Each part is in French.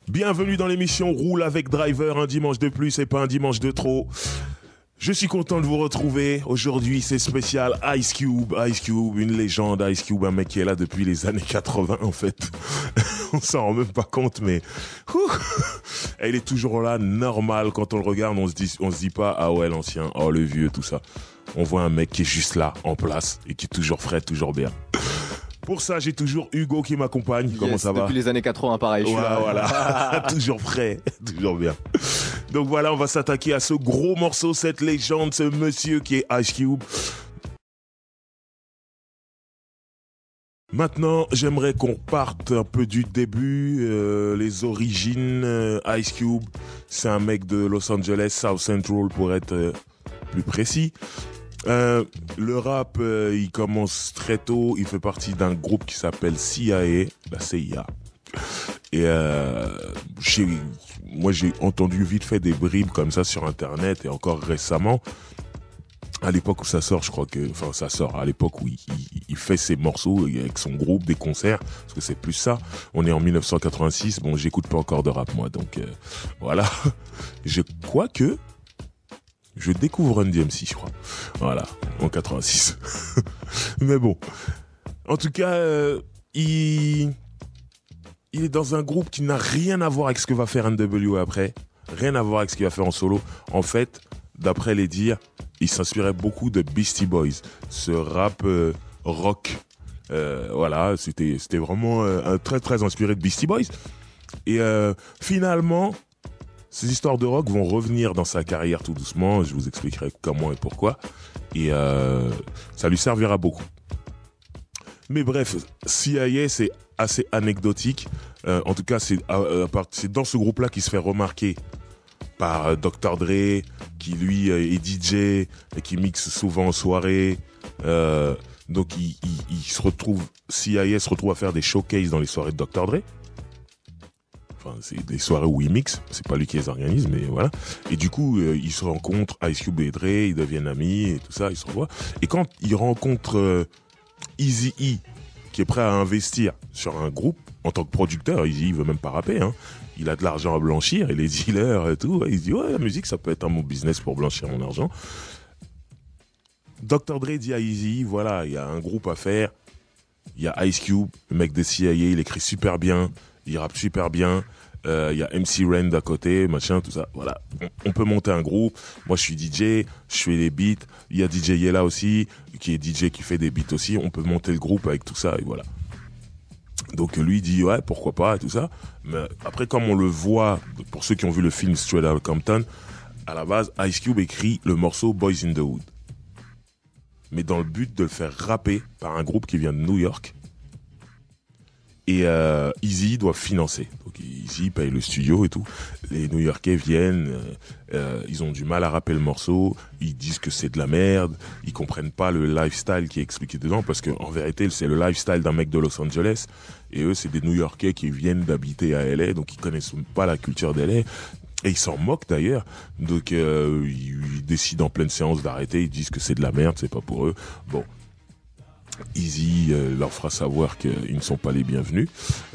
Bienvenue dans l'émission Roule avec Driver, un dimanche de plus et pas un dimanche de trop. Je suis content de vous retrouver. Aujourd'hui, c'est spécial Ice Cube. Ice Cube, une légende. Ice Cube, un mec qui est là depuis les années 80, en fait. On s'en rend même pas compte, mais... Et il est toujours là, normal. Quand on le regarde, on se dit pas, ah ouais, l'ancien, oh le vieux, tout ça. On voit un mec qui est juste là, en place, et qui est toujours frais, toujours bien. Pour ça, j'ai toujours Hugo qui m'accompagne. Yes, comment ça va? Depuis les années 80, pareil. Je suis là. Voilà. Toujours frais, toujours bien. Donc voilà, on va s'attaquer à ce gros morceau, cette légende, ce monsieur qui est Ice Cube. Maintenant, j'aimerais qu'on parte un peu du début, les origines. Ice Cube, c'est un mec de Los Angeles, South Central pour être plus précis. Le rap, il commence très tôt. Il fait partie d'un groupe qui s'appelle CIA, la CIA. Et moi, j'ai entendu vite fait des bribes comme ça sur Internet et encore récemment. À l'époque où ça sort, ça sort à l'époque où il fait ses morceaux avec son groupe, des concerts, parce que c'est plus ça. On est en 1986. Bon, j'écoute pas encore de rap moi, donc voilà. Je découvre Run DMC, je crois. Voilà, en 86. Mais bon. En tout cas, il est dans un groupe qui n'a rien à voir avec ce que va faire NWA après. Rien à voir avec ce qu'il va faire en solo. En fait, d'après les dires, il s'inspirait beaucoup de Beastie Boys. Ce rap rock. Voilà, c'était vraiment très très inspiré de Beastie Boys. Et finalement... Ces histoires de rock vont revenir dans sa carrière tout doucement. Je vous expliquerai comment et pourquoi. Et ça lui servira beaucoup. Mais bref, CIA, c'est assez anecdotique. En tout cas, c'est dans ce groupe-là qu'il se fait remarquer par Dr. Dre, qui lui est DJ et qui mixe souvent en soirée. Donc, CIA se retrouve à faire des showcases dans les soirées de Dr. Dre. Enfin, c'est des soirées où ils mixent, c'est pas lui qui les organise, mais voilà. Et du coup, ils se rencontrent, Ice Cube et Dre, ils deviennent amis et tout ça, ils se revoient. Et quand ils rencontrent Eazy-E, qui est prêt à investir sur un groupe, en tant que producteur, Eazy-E veut même pas rapper, hein. Il a de l'argent à blanchir, et les dealers et tout, il se dit, ouais, la musique, ça peut être un bon business pour blanchir mon argent. Dr. Dre dit à Eazy-E, voilà, il y a un groupe à faire, il y a Ice Cube, le mec de CIA, il écrit super bien, il rappe super bien. Il y a MC Ren d'à côté, machin, tout ça. Voilà, on peut monter un groupe. Moi, je suis DJ, je fais des beats. Il y a DJ Yella aussi, qui est DJ qui fait des beats aussi. On peut monter le groupe avec tout ça, et voilà. Donc lui dit ouais, pourquoi pas, et tout ça. Mais après, comme on le voit, pour ceux qui ont vu le film Straight Outta Compton, à la base, Ice Cube écrit le morceau Boys in the Hood, mais dans le but de le faire rapper par un groupe qui vient de New York. Et Eazy doit financer. Donc Eazy paye le studio et tout. Les New-Yorkais viennent, ils ont du mal à rapper le morceau, ils disent que c'est de la merde, ils comprennent pas le lifestyle qui est expliqué dedans, parce que en vérité, c'est le lifestyle d'un mec de Los Angeles, et eux, c'est des New-Yorkais qui viennent d'habiter à LA, donc ils connaissent pas la culture d'LA. Et ils s'en moquent d'ailleurs. Donc ils décident en pleine séance d'arrêter, ils disent que c'est de la merde, c'est pas pour eux. Bon. Eazy leur fera savoir qu'ils ne sont pas les bienvenus,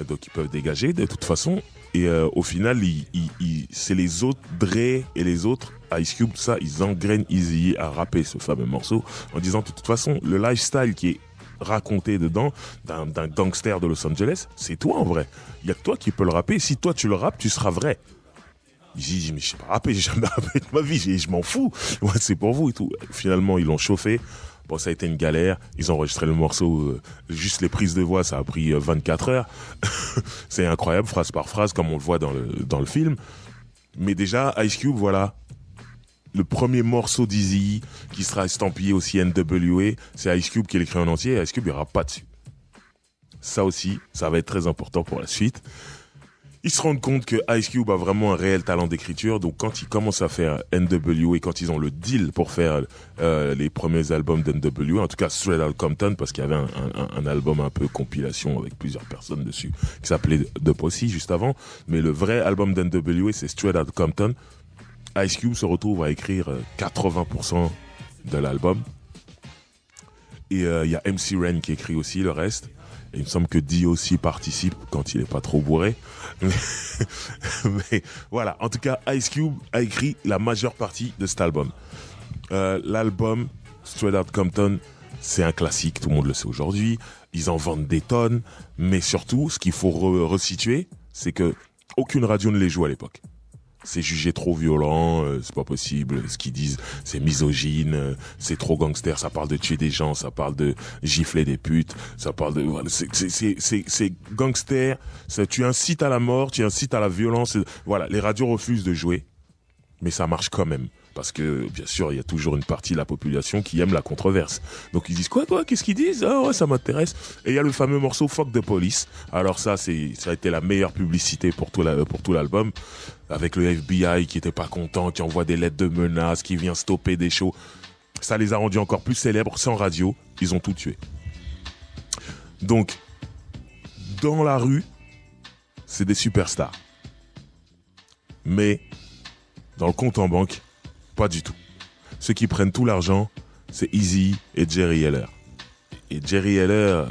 donc ils peuvent dégager de toute façon. Et au final, c'est les autres, Dre et les autres, Ice Cube, ça, ils engrainent Eazy à rapper ce fameux morceau en disant de toute façon, le lifestyle qui est raconté dedans d'un gangster de Los Angeles, c'est toi en vrai. Il y a que toi qui peux le rapper. Si toi tu le rappes, tu seras vrai. Eazy dit mais je sais pas rapper, j'ai jamais rappé de ma vie, je m'en fous. Ouais, c'est pour vous et tout. Finalement, ils l'ont chauffé. Bon, ça a été une galère. Ils ont enregistré le morceau, juste les prises de voix, ça a pris 24 heures. C'est incroyable, phrase par phrase, comme on le voit dans le film. Mais déjà, Ice Cube, voilà. Le premier morceau d'Eazy qui sera estampillé aussi NWA, c'est Ice Cube qui l'écrit en entier, et Ice Cube, il rappe pas dessus. Ça aussi, ça va être très important pour la suite. Ils se rendent compte que Ice Cube a vraiment un réel talent d'écriture, donc quand ils commencent à faire NWA, quand ils ont le deal pour faire les premiers albums d'NWA, en tout cas Straight Outta Compton, parce qu'il y avait un album un peu compilation avec plusieurs personnes dessus, qui s'appelait The Posse juste avant, mais le vrai album d'NWA, c'est Straight Outta Compton. Ice Cube se retrouve à écrire 80% de l'album, et il y a MC Ren qui écrit aussi le reste. Et il me semble que D aussi participe quand il est pas trop bourré. Mais voilà, en tout cas, Ice Cube a écrit la majeure partie de cet album. L'album Straight Outta Compton, c'est un classique, tout le monde le sait aujourd'hui. Ils en vendent des tonnes, mais surtout, ce qu'il faut resituer, c'est que aucune radio ne les joue à l'époque. C'est jugé trop violent, c'est pas possible. Ce qu'ils disent, c'est misogyne, c'est trop gangster. Ça parle de tuer des gens, ça parle de gifler des putes, ça parle de voilà, c'est gangster. Tu incites à la mort, tu incites à la violence. Voilà, les radios refusent de jouer, mais ça marche quand même. Parce que, bien sûr, il y a toujours une partie de la population qui aime la controverse. Donc ils disent, quoi, qu'est-ce qu'ils disent? Ah ouais, ça m'intéresse. Et il y a le fameux morceau Fuck the Police. Alors ça a été la meilleure publicité pour tout l'album. Avec le FBI qui était pas content, qui envoie des lettres de menaces, qui vient stopper des shows. Ça les a rendus encore plus célèbres. Sans radio, ils ont tout tué. Donc, dans la rue, c'est des superstars. Mais, dans le compte en banque, pas du tout. Ceux qui prennent tout l'argent, c'est Eazy et Jerry Heller. Et Jerry Heller,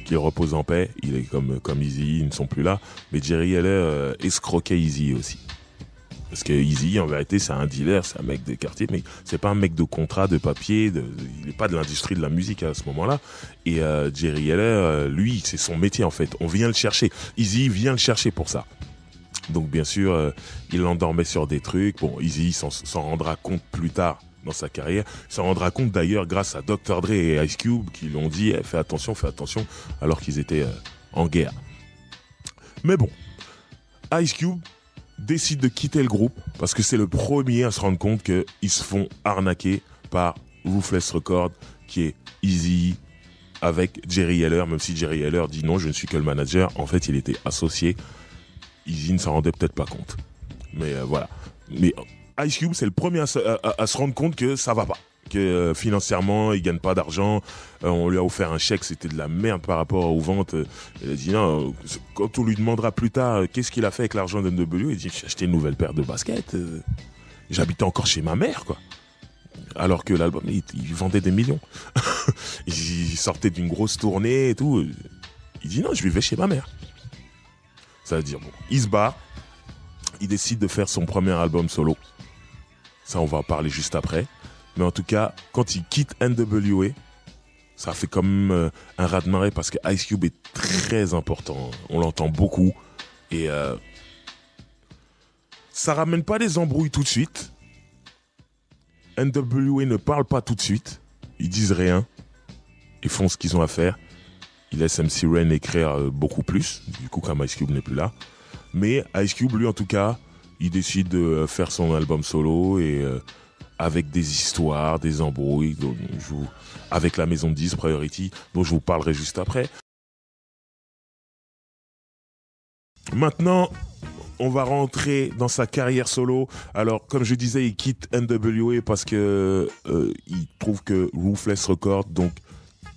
qu'il repose en paix, il est comme Eazy, ils ne sont plus là. Mais Jerry Heller escroquait Eazy aussi. Parce que Eazy, en vérité, c'est un dealer, c'est un mec de quartier, mais c'est pas un mec de contrat, de papier, il n'est pas de l'industrie de la musique à ce moment-là. Et Jerry Heller, lui, c'est son métier en fait. On vient le chercher. Eazy vient le chercher pour ça. Donc bien sûr, il l'endormait sur des trucs. Bon, Eazy s'en rendra compte plus tard dans sa carrière. Il s'en rendra compte d'ailleurs grâce à Dr. Dre et Ice Cube qui l'ont dit fais attention, alors qu'ils étaient en guerre. Mais bon, Ice Cube décide de quitter le groupe parce que c'est le premier à se rendre compte qu'ils se font arnaquer par Ruthless Records, qui est Eazy avec Jerry Heller, même si Jerry Heller dit non, je ne suis que le manager. En fait, il était associé. Eazy ne s'en rendait peut-être pas compte. Mais voilà. Mais Ice Cube, c'est le premier à se rendre compte que ça va pas. Que financièrement, il gagne pas d'argent. On lui a offert un chèque, c'était de la merde par rapport aux ventes. Il a dit non, quand on lui demandera plus tard qu'est-ce qu'il a fait avec l'argent d'NW, il dit j'ai acheté une nouvelle paire de baskets. J'habitais encore chez ma mère, quoi. Alors que l'album, il vendait des millions. Il sortait d'une grosse tournée et tout. Il dit non, je vivais chez ma mère. Ça veut dire, bon, il se barre, il décide de faire son premier album solo. Ça, on va en parler juste après. Mais en tout cas, quand il quitte NWA, ça fait comme un raz-de-marée parce que Ice Cube est très important. On l'entend beaucoup. Et ça ramène pas des embrouilles tout de suite. NWA ne parle pas tout de suite. Ils disent rien. Ils font ce qu'ils ont à faire. Il laisse MC Ren écrire beaucoup plus, du coup, comme Ice Cube n'est plus là. Mais Ice Cube, lui, en tout cas, il décide de faire son album solo et avec des histoires, des embrouilles, avec la maison de 10, Priority, dont je vous parlerai juste après. Maintenant, on va rentrer dans sa carrière solo. Alors, comme je disais, il quitte NWA parce que il trouve que Ruthless Records, donc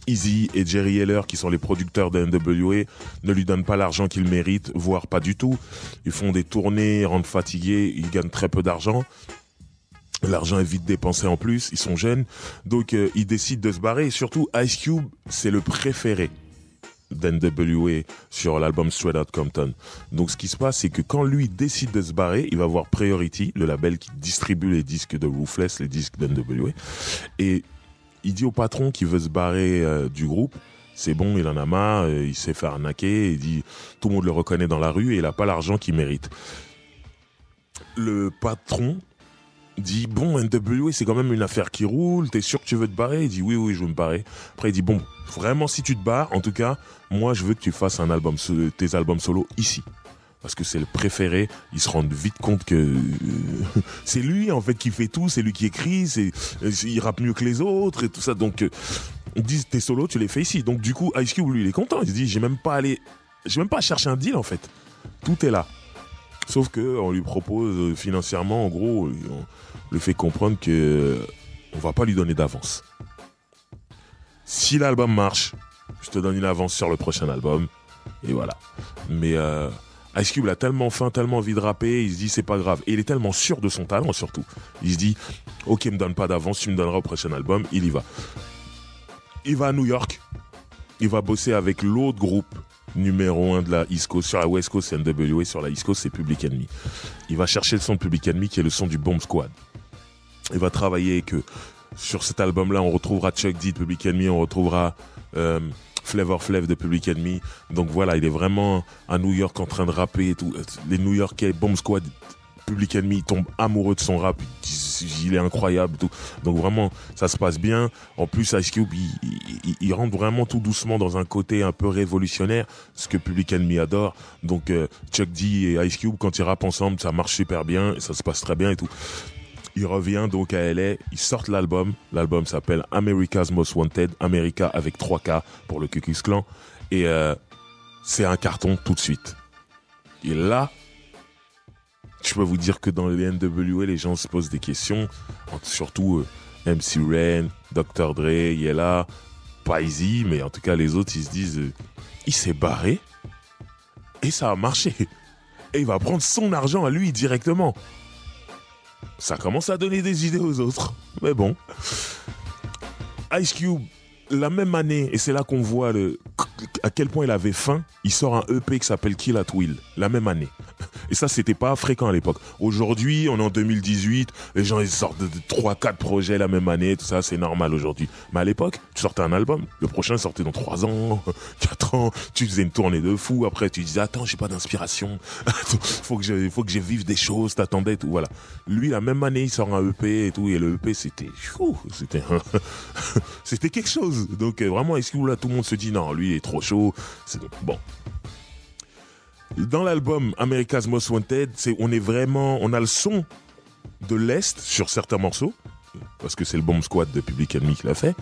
Eazy et Jerry Heller, qui sont les producteurs de NWA, ne lui donnent pas l'argent qu'il mérite, voire pas du tout. Ils font des tournées, rendent fatigués, ils gagnent très peu d'argent. L'argent est vite dépensé en plus, ils sont jeunes. Donc ils décident de se barrer. Et surtout, Ice Cube, c'est le préféré d'NWA sur l'album Straight Outta Compton. Donc ce qui se passe, c'est que quand lui décide de se barrer, il va voir Priority, le label qui distribue les disques de Ruthless, les disques d'NWA. Et il dit au patron qui veut se barrer du groupe, c'est bon, il en a marre, il s'est fait arnaquer, il dit tout le monde le reconnaît dans la rue et il n'a pas l'argent qu'il mérite. Le patron dit bon, NWA c'est quand même une affaire qui roule, t'es sûr que tu veux te barrer? Il dit oui, je veux me barrer. Après il dit bon, vraiment si tu te barres, en tout cas, moi je veux que tu fasses tes albums solo ici. Parce que c'est le préféré, ils se rendent vite compte que c'est lui en fait qui fait tout, c'est lui qui écrit, il rappe mieux que les autres et tout ça. Donc ils disent tes solos, tu les fais ici. Donc du coup Ice Cube lui il est content, il se dit j'ai même pas à chercher un deal en fait. Tout est là. Sauf que on lui propose financièrement, en gros, on le fait comprendre que on va pas lui donner d'avance. Si l'album marche, je te donne une avance sur le prochain album et voilà. Mais Ice Cube a tellement faim, tellement envie de rapper, il se dit c'est pas grave. Et il est tellement sûr de son talent surtout. Il se dit ok, me donne pas d'avance, tu me donneras au prochain album, il y va. Il va à New York il va bosser avec l'autre groupe numéro 1 de la East Coast. Sur la West Coast, c'est NWA. Sur la East Coast, c'est Public Enemy. Il va chercher le son de Public Enemy, qui est le son du Bomb Squad. Il va travailler avec eux. Sur cet album-là, on retrouvera Chuck D de Public Enemy, on retrouvera Flavor Flav de Public Enemy. Donc voilà, il est vraiment à New York en train de rapper et tout. Les New Yorkais, Bomb Squad, Public Enemy, tombent amoureux de son rap. Il est incroyable et tout. Donc vraiment, ça se passe bien. En plus, Ice Cube, il rentre vraiment tout doucement dans un côté un peu révolutionnaire, ce que Public Enemy adore. Donc Chuck D et Ice Cube, quand ils rappent ensemble, ça marche super bien et ça se passe très bien et tout. Il revient donc à LA, ils sortent l'album. L'album s'appelle America's Most Wanted, America avec 3K pour le Ku Klux Klan. Et c'est un carton tout de suite. Et là, je peux vous dire que dans les NWA, les gens se posent des questions. Surtout MC Ren, Dr. Dre, Yella, pas Easy, mais en tout cas les autres, ils se disent il s'est barré et ça a marché. Et il va prendre son argent à lui directement. Ça commence à donner des idées aux autres. Mais bon. Ice Cube, la même année, et c'est là qu'on voit à quel point il avait faim, il sort un EP qui s'appelle Kill at Will. La même année. Et ça, c'était pas fréquent à l'époque. Aujourd'hui, on est en 2018, les gens ils sortent de 3-4 projets la même année, tout ça, c'est normal aujourd'hui. Mais à l'époque, tu sortais un album, le prochain sortait dans 3 ans, 4 ans, tu faisais une tournée de fou, après tu disais, attends, j'ai pas d'inspiration, faut que je vive des choses, t'attendais, tout, voilà. Lui, la même année, il sort un EP et tout, et le EP, c'était quelque chose. Donc, vraiment, est-ce que là, tout le monde se dit, non, lui, il est trop chaud, bon. Dans l'album America's Most Wanted, on a le son de l'Est sur certains morceaux, parce que c'est le Bomb Squad de Public Enemy qui l'a fait,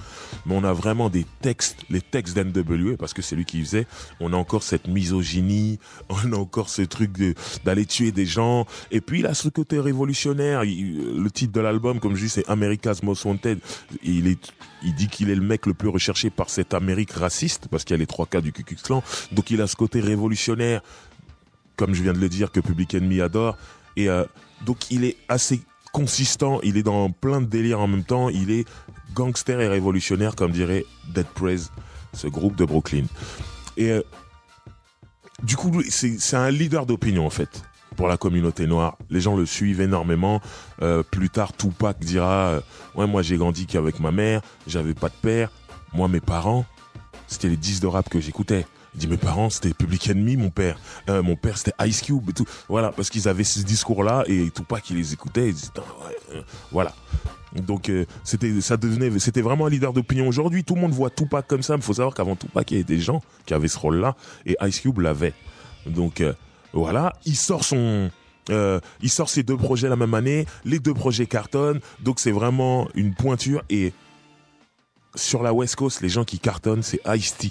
mais on a vraiment les textes d'NWA, parce que c'est lui qui faisait, on a encore cette misogynie, on a encore ce truc d'aller tuer des gens, et puis il a ce côté révolutionnaire, le titre de l'album, comme je dis, c'est America's Most Wanted, il dit qu'il est le mec le plus recherché par cette Amérique raciste, parce qu'il y a les 3 du Ku Klux Klan, donc il a ce côté révolutionnaire, comme je viens de le dire, que Public Enemy adore, et donc il est assez consistant, il est dans plein de délires en même temps, il est gangster et révolutionnaire, comme dirait Dead Prez, ce groupe de Brooklyn. Et du coup, c'est un leader d'opinion en fait, pour la communauté noire. Les gens le suivent énormément. Plus tard, Tupac dira ouais, moi j'ai grandi qu'avec ma mère, j'avais pas de père. Moi, mes parents, c'était les disques de rap que j'écoutais. Il dit mes parents c'était Public Enemy, mon père c'était Ice Cube et tout, voilà, parce qu'ils avaient ce discours là et Tupac qui les écoutait, il disait voilà. Donc c'était vraiment un leader d'opinion. Aujourd'hui tout le monde voit Tupac comme ça, mais il faut savoir qu'avant Tupac il y avait des gens qui avaient ce rôle là et Ice Cube l'avait. Donc voilà, il sort ses 2 projets la même année, les 2 projets cartonnent, donc c'est vraiment une pointure. Et sur la West Coast, les gens qui cartonnent, c'est Ice-T,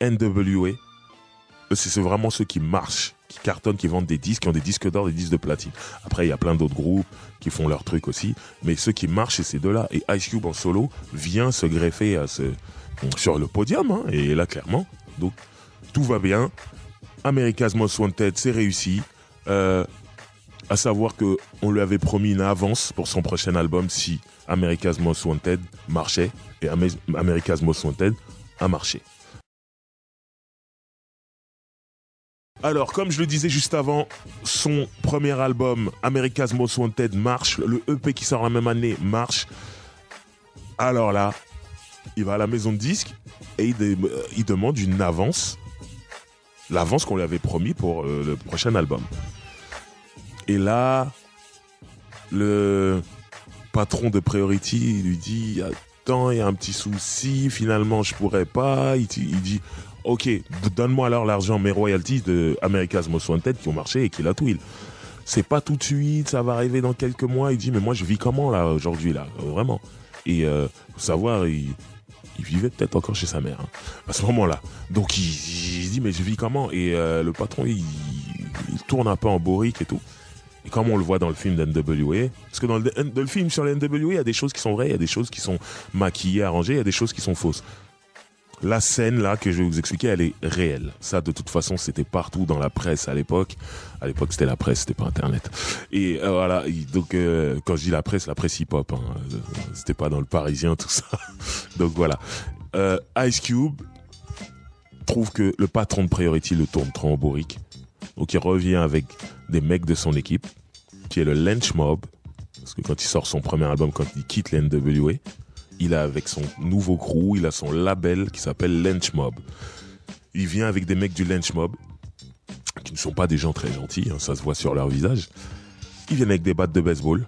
NWA, c'est vraiment ceux qui marchent, qui cartonnent, qui vendent des disques, qui ont des disques d'or, des disques de platine. Après, il y a plein d'autres groupes qui font leur truc aussi, mais ceux qui marchent, c'est ces 2-là. Et Ice Cube en solo vient se greffer sur le podium, hein, et là, clairement. Donc, tout va bien. America's Most Wanted, c'est réussi. À savoir que on lui avait promis une avance pour son prochain album si America's Most Wanted marchait, et America's Most Wanted a marché. Alors, comme je le disais juste avant, son premier album, America's Most Wanted, marche. Le EP qui sort la même année marche. Alors là, il va à la maison de disques et il demande une avance. L'avance qu'on lui avait promis pour le prochain album. Et là, le patron de Priority lui dit « Attends, il y a un petit souci, finalement je pourrais pas. » Il dit « Ok, donne-moi alors l'argent, mes royalties de America's Most Wanted qui ont marché et Kill at Will. C'est pas tout de suite, ça va arriver dans quelques mois. » Il dit « Mais moi je vis comment là aujourd'hui là, vraiment ?» Et faut savoir, il vivait peut-être encore chez sa mère hein, à ce moment-là. Donc il dit « Mais je vis comment ?» Et le patron, il tourne un peu en bourrique et tout. Et comme on le voit dans le film d'NWA, parce que dans le film sur les NWA, il y a des choses qui sont vraies, il y a des choses qui sont maquillées, arrangées, il y a des choses qui sont fausses. La scène là que je vais vous expliquer, elle est réelle. Ça, de toute façon, c'était partout dans la presse à l'époque. À l'époque, c'était la presse, c'était pas Internet. Et voilà. Donc, quand je dis la presse hip-hop, hein, c'était pas dans le Parisien, tout ça. Donc voilà. Ice Cube trouve que le patron de Priority le tourne trop en bourrique. Donc il revient avec des mecs de son équipe, qui est le Lynch Mob. Parce que quand il sort son premier album, quand il quitte la NWA, il a avec son nouveau crew, il a son label qui s'appelle Lynch Mob. Il vient avec des mecs du Lynch Mob, qui ne sont pas des gens très gentils, hein, ça se voit sur leur visage. Ils viennent avec des battes de baseball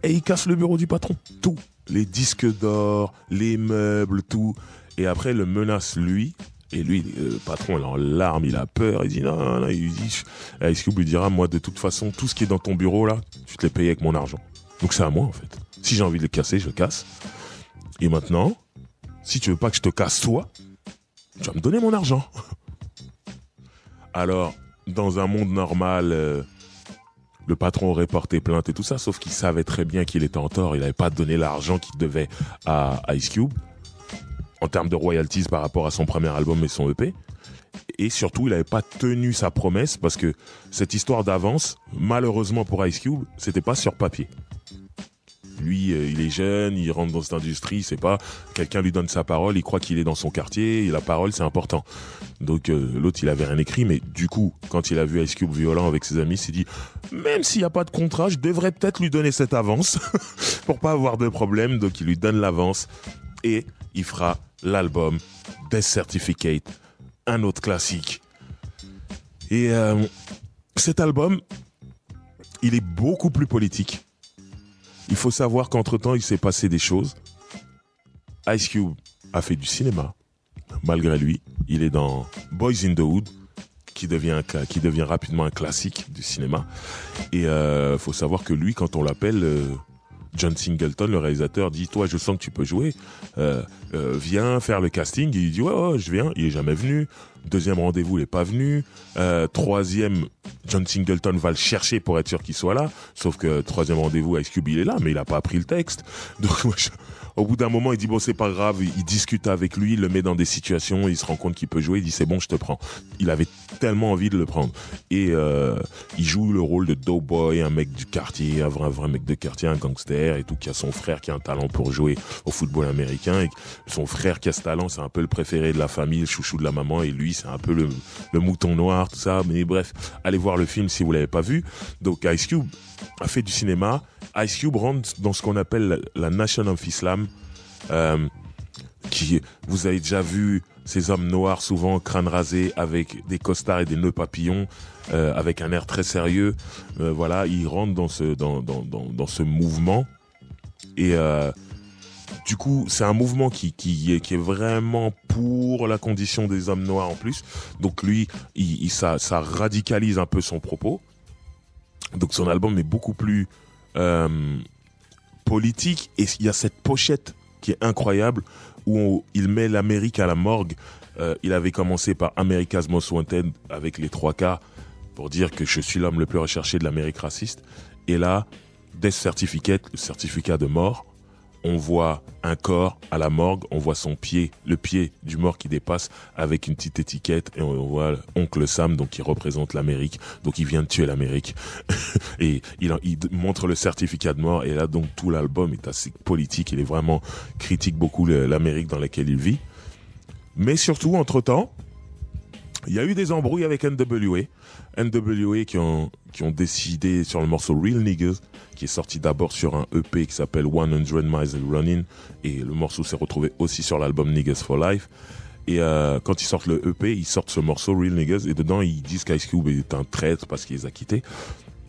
et ils cassent le bureau du patron. Tout. Les disques d'or, les meubles, tout. Et après, le menace lui. Et lui, le patron, il est en larmes, il a peur. Il dit non. Il dit, Ice Cube lui dira, moi, de toute façon, tout ce qui est dans ton bureau, là, tu te l'es payé avec mon argent. Donc c'est à moi, en fait. Si j'ai envie de le casser, je le casse. Et maintenant, si tu veux pas que je te casse toi, tu vas me donner mon argent. Alors, dans un monde normal, le patron aurait porté plainte et tout ça, sauf qu'il savait très bien qu'il était en tort. Il n'avait pas donné l'argent qu'il devait à Ice Cube en termes de royalties par rapport à son premier album et son EP. Et surtout, il n'avait pas tenu sa promesse parce que cette histoire d'avance, malheureusement pour Ice Cube, c'était pas sur papier. Lui, il est jeune, il rentre dans cette industrie, il sait pas, quelqu'un lui donne sa parole, il croit qu'il est dans son quartier, et la parole, c'est important. Donc l'autre, il avait rien écrit, mais du coup, quand il a vu Ice Cube violent avec ses amis, il s'est dit, même s'il n'y a pas de contrat, je devrais peut-être lui donner cette avance, pour pas avoir de problème, donc il lui donne l'avance, et il fera l'album Death Certificate, un autre classique. Et cet album, il est beaucoup plus politique. Il faut savoir qu'entre-temps, il s'est passé des choses. Ice Cube a fait du cinéma. Malgré lui, il est dans Boys in the Hood, qui devient rapidement un classique du cinéma. Et faut savoir que lui, quand on l'appelle, John Singleton, le réalisateur, dit « Toi, je sens que tu peux jouer. Viens faire le casting. » Il dit « Ouais, je viens. » Il est jamais venu. Deuxième rendez-vous, il est pas venu. Troisième, John Singleton va le chercher pour être sûr qu'il soit là. Sauf que troisième rendez-vous, Ice Cube, il est là, mais il a pas appris le texte. Donc, au bout d'un moment, il dit bon, c'est pas grave. Il discute avec lui, il le met dans des situations, il se rend compte qu'il peut jouer. Il dit c'est bon, je te prends. Il avait tellement envie de le prendre. Et il joue le rôle de Doughboy, un mec du quartier, un vrai mec de quartier, un gangster et tout, qui a son frère qui a un talent pour jouer au football américain. Et son frère qui a ce talent, c'est un peu le préféré de la famille, le chouchou de la maman, et lui, c'est un peu le mouton noir, tout ça. Mais bref, allez voir le film si vous l'avez pas vu. Donc Ice Cube a fait du cinéma. Ice Cube rentre dans ce qu'on appelle la Nation of Islam, qui, vous avez déjà vu ces hommes noirs souvent crâne rasé avec des costards et des nœuds papillons, avec un air très sérieux. Voilà, il rentre dans ce mouvement. Et du coup, c'est un mouvement qui est vraiment pour la condition des hommes noirs en plus. Donc lui, ça radicalise un peu son propos. Donc son album est beaucoup plus politique, et il y a cette pochette qui est incroyable où il met l'Amérique à la morgue. Il avait commencé par America's Most Wanted avec les 3K pour dire que je suis l'homme le plus recherché de l'Amérique raciste. Et là, Death Certificate, le certificat de mort, on voit un corps à la morgue, on voit son pied, le pied du mort qui dépasse avec une petite étiquette, et on voit Oncle Sam, donc qui représente l'Amérique, donc il vient de tuer l'Amérique. Et il montre le certificat de mort, et là donc tout l'album est assez politique, il est vraiment critique beaucoup l'Amérique dans laquelle il vit. Mais surtout, entre-temps, il y a eu des embrouilles avec NWA. NWA qui ont décidé sur le morceau Real Niggas, qui est sorti d'abord sur un EP qui s'appelle 100 Miles Running, et le morceau s'est retrouvé aussi sur l'album Niggas for Life. Et quand ils sortent le EP, ils sortent ce morceau Real Niggas, et dedans ils disent qu'Ice Cube est un traître parce qu'il les a quittés.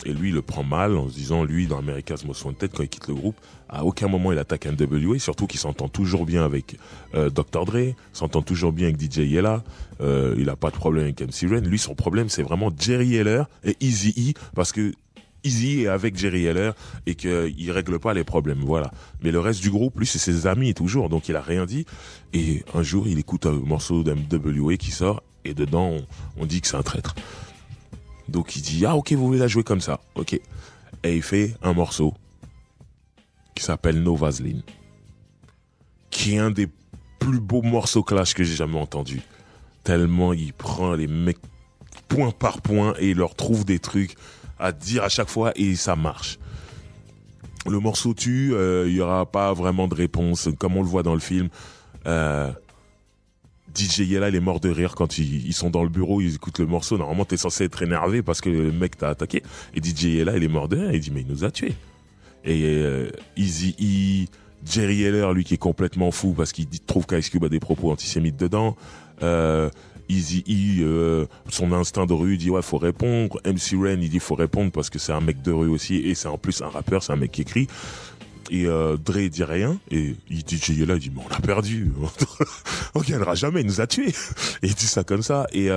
Et lui, il le prend mal en se disant, lui, dans America's Most Wanted, quand il quitte le groupe, à aucun moment il attaque NWA, surtout qu'il s'entend toujours bien avec Dr. Dre, s'entend toujours bien avec DJ Yella, il a pas de problème avec MC Ren. Lui, son problème, c'est vraiment Jerry Heller et Eazy-E, parce que Eazy est avec Jerry Heller et qu'il règle pas les problèmes, voilà. Mais le reste du groupe, lui, c'est ses amis toujours, donc il a rien dit. Et un jour, il écoute un morceau d'NWA qui sort, et dedans, on dit que c'est un traître. Donc il dit, ah ok, vous voulez la jouer comme ça, ok. Et il fait un morceau qui s'appelle No Vaseline, qui est un des plus beaux morceaux Clash que j'ai jamais entendu. Tellement il prend les mecs point par point et il leur trouve des trucs à dire à chaque fois, et ça marche. Le morceau tue, il y aura pas vraiment de réponse, comme on le voit dans le film. DJ Yella, il est mort de rire quand ils sont dans le bureau, ils écoutent le morceau. Normalement, t'es censé être énervé parce que le mec t'a attaqué. Et DJ Yella, il est mort de rire. Il dit, mais il nous a tués. Et Eazy-E, Jerry Heller, lui qui est complètement fou parce qu'il trouve qu'Ice Cube a des propos antisémites dedans. Eazy-E, son instinct de rue, il dit ouais faut répondre. MC Ren, il dit faut répondre parce que c'est un mec de rue aussi et c'est en plus un rappeur, c'est un mec qui écrit. Et Dre il dit rien et DJ Yella il dit mais on a perdu, on gagnera jamais, il nous a tués. Et il dit ça comme ça. Et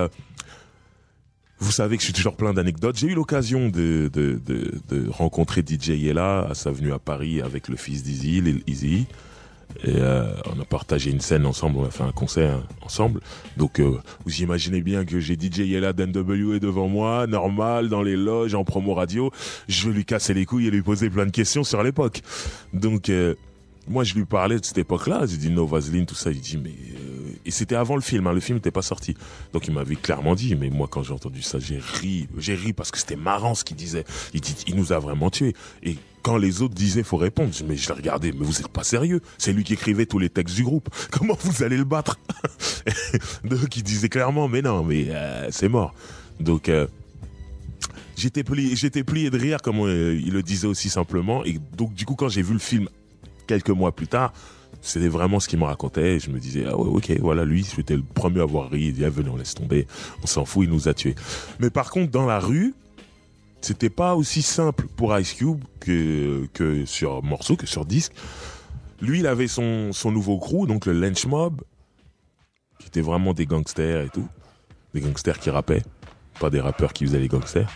vous savez que je suis toujours plein d'anecdotes. J'ai eu l'occasion de rencontrer DJ Yella à sa venue à Paris avec le fils d'Eazy, Eazy. Et on a partagé une scène ensemble, on a fait un concert ensemble. Donc vous imaginez bien que j'ai DJ Yella d'NWA devant moi, normal, dans les loges, en promo radio. Je veux lui casser les couilles et lui poser plein de questions sur l'époque. Donc moi je lui parlais de cette époque-là, j'ai dit No Vaseline, tout ça, il dit mais... Et c'était avant le film, hein, le film n'était pas sorti. Donc il m'avait clairement dit, mais moi quand j'ai entendu ça, j'ai ri parce que c'était marrant ce qu'il disait. Il dit, il nous a vraiment tués. Et quand les autres disaient faut répondre, mais je l'ai regardé, mais vous êtes pas sérieux. C'est lui qui écrivait tous les textes du groupe. Comment vous allez le battre? Donc il disait clairement, mais non, mais c'est mort. Donc j'étais plié de rire, comme il le disait aussi simplement. Et donc du coup quand j'ai vu le film quelques mois plus tard, c'était vraiment ce qu'il me racontait. Et je me disais, ah ouais, ok, voilà, lui, j'étais le premier à avoir ri. Il dit, ah, venez, on laisse tomber. On s'en fout, il nous a tués. Mais par contre, dans la rue, c'était pas aussi simple pour Ice Cube que sur morceau, que sur disque. Lui, il avait son nouveau crew, donc le Lynch Mob, qui était vraiment des gangsters et tout. Des gangsters qui rappaient. Pas des rappeurs qui faisaient les gangsters.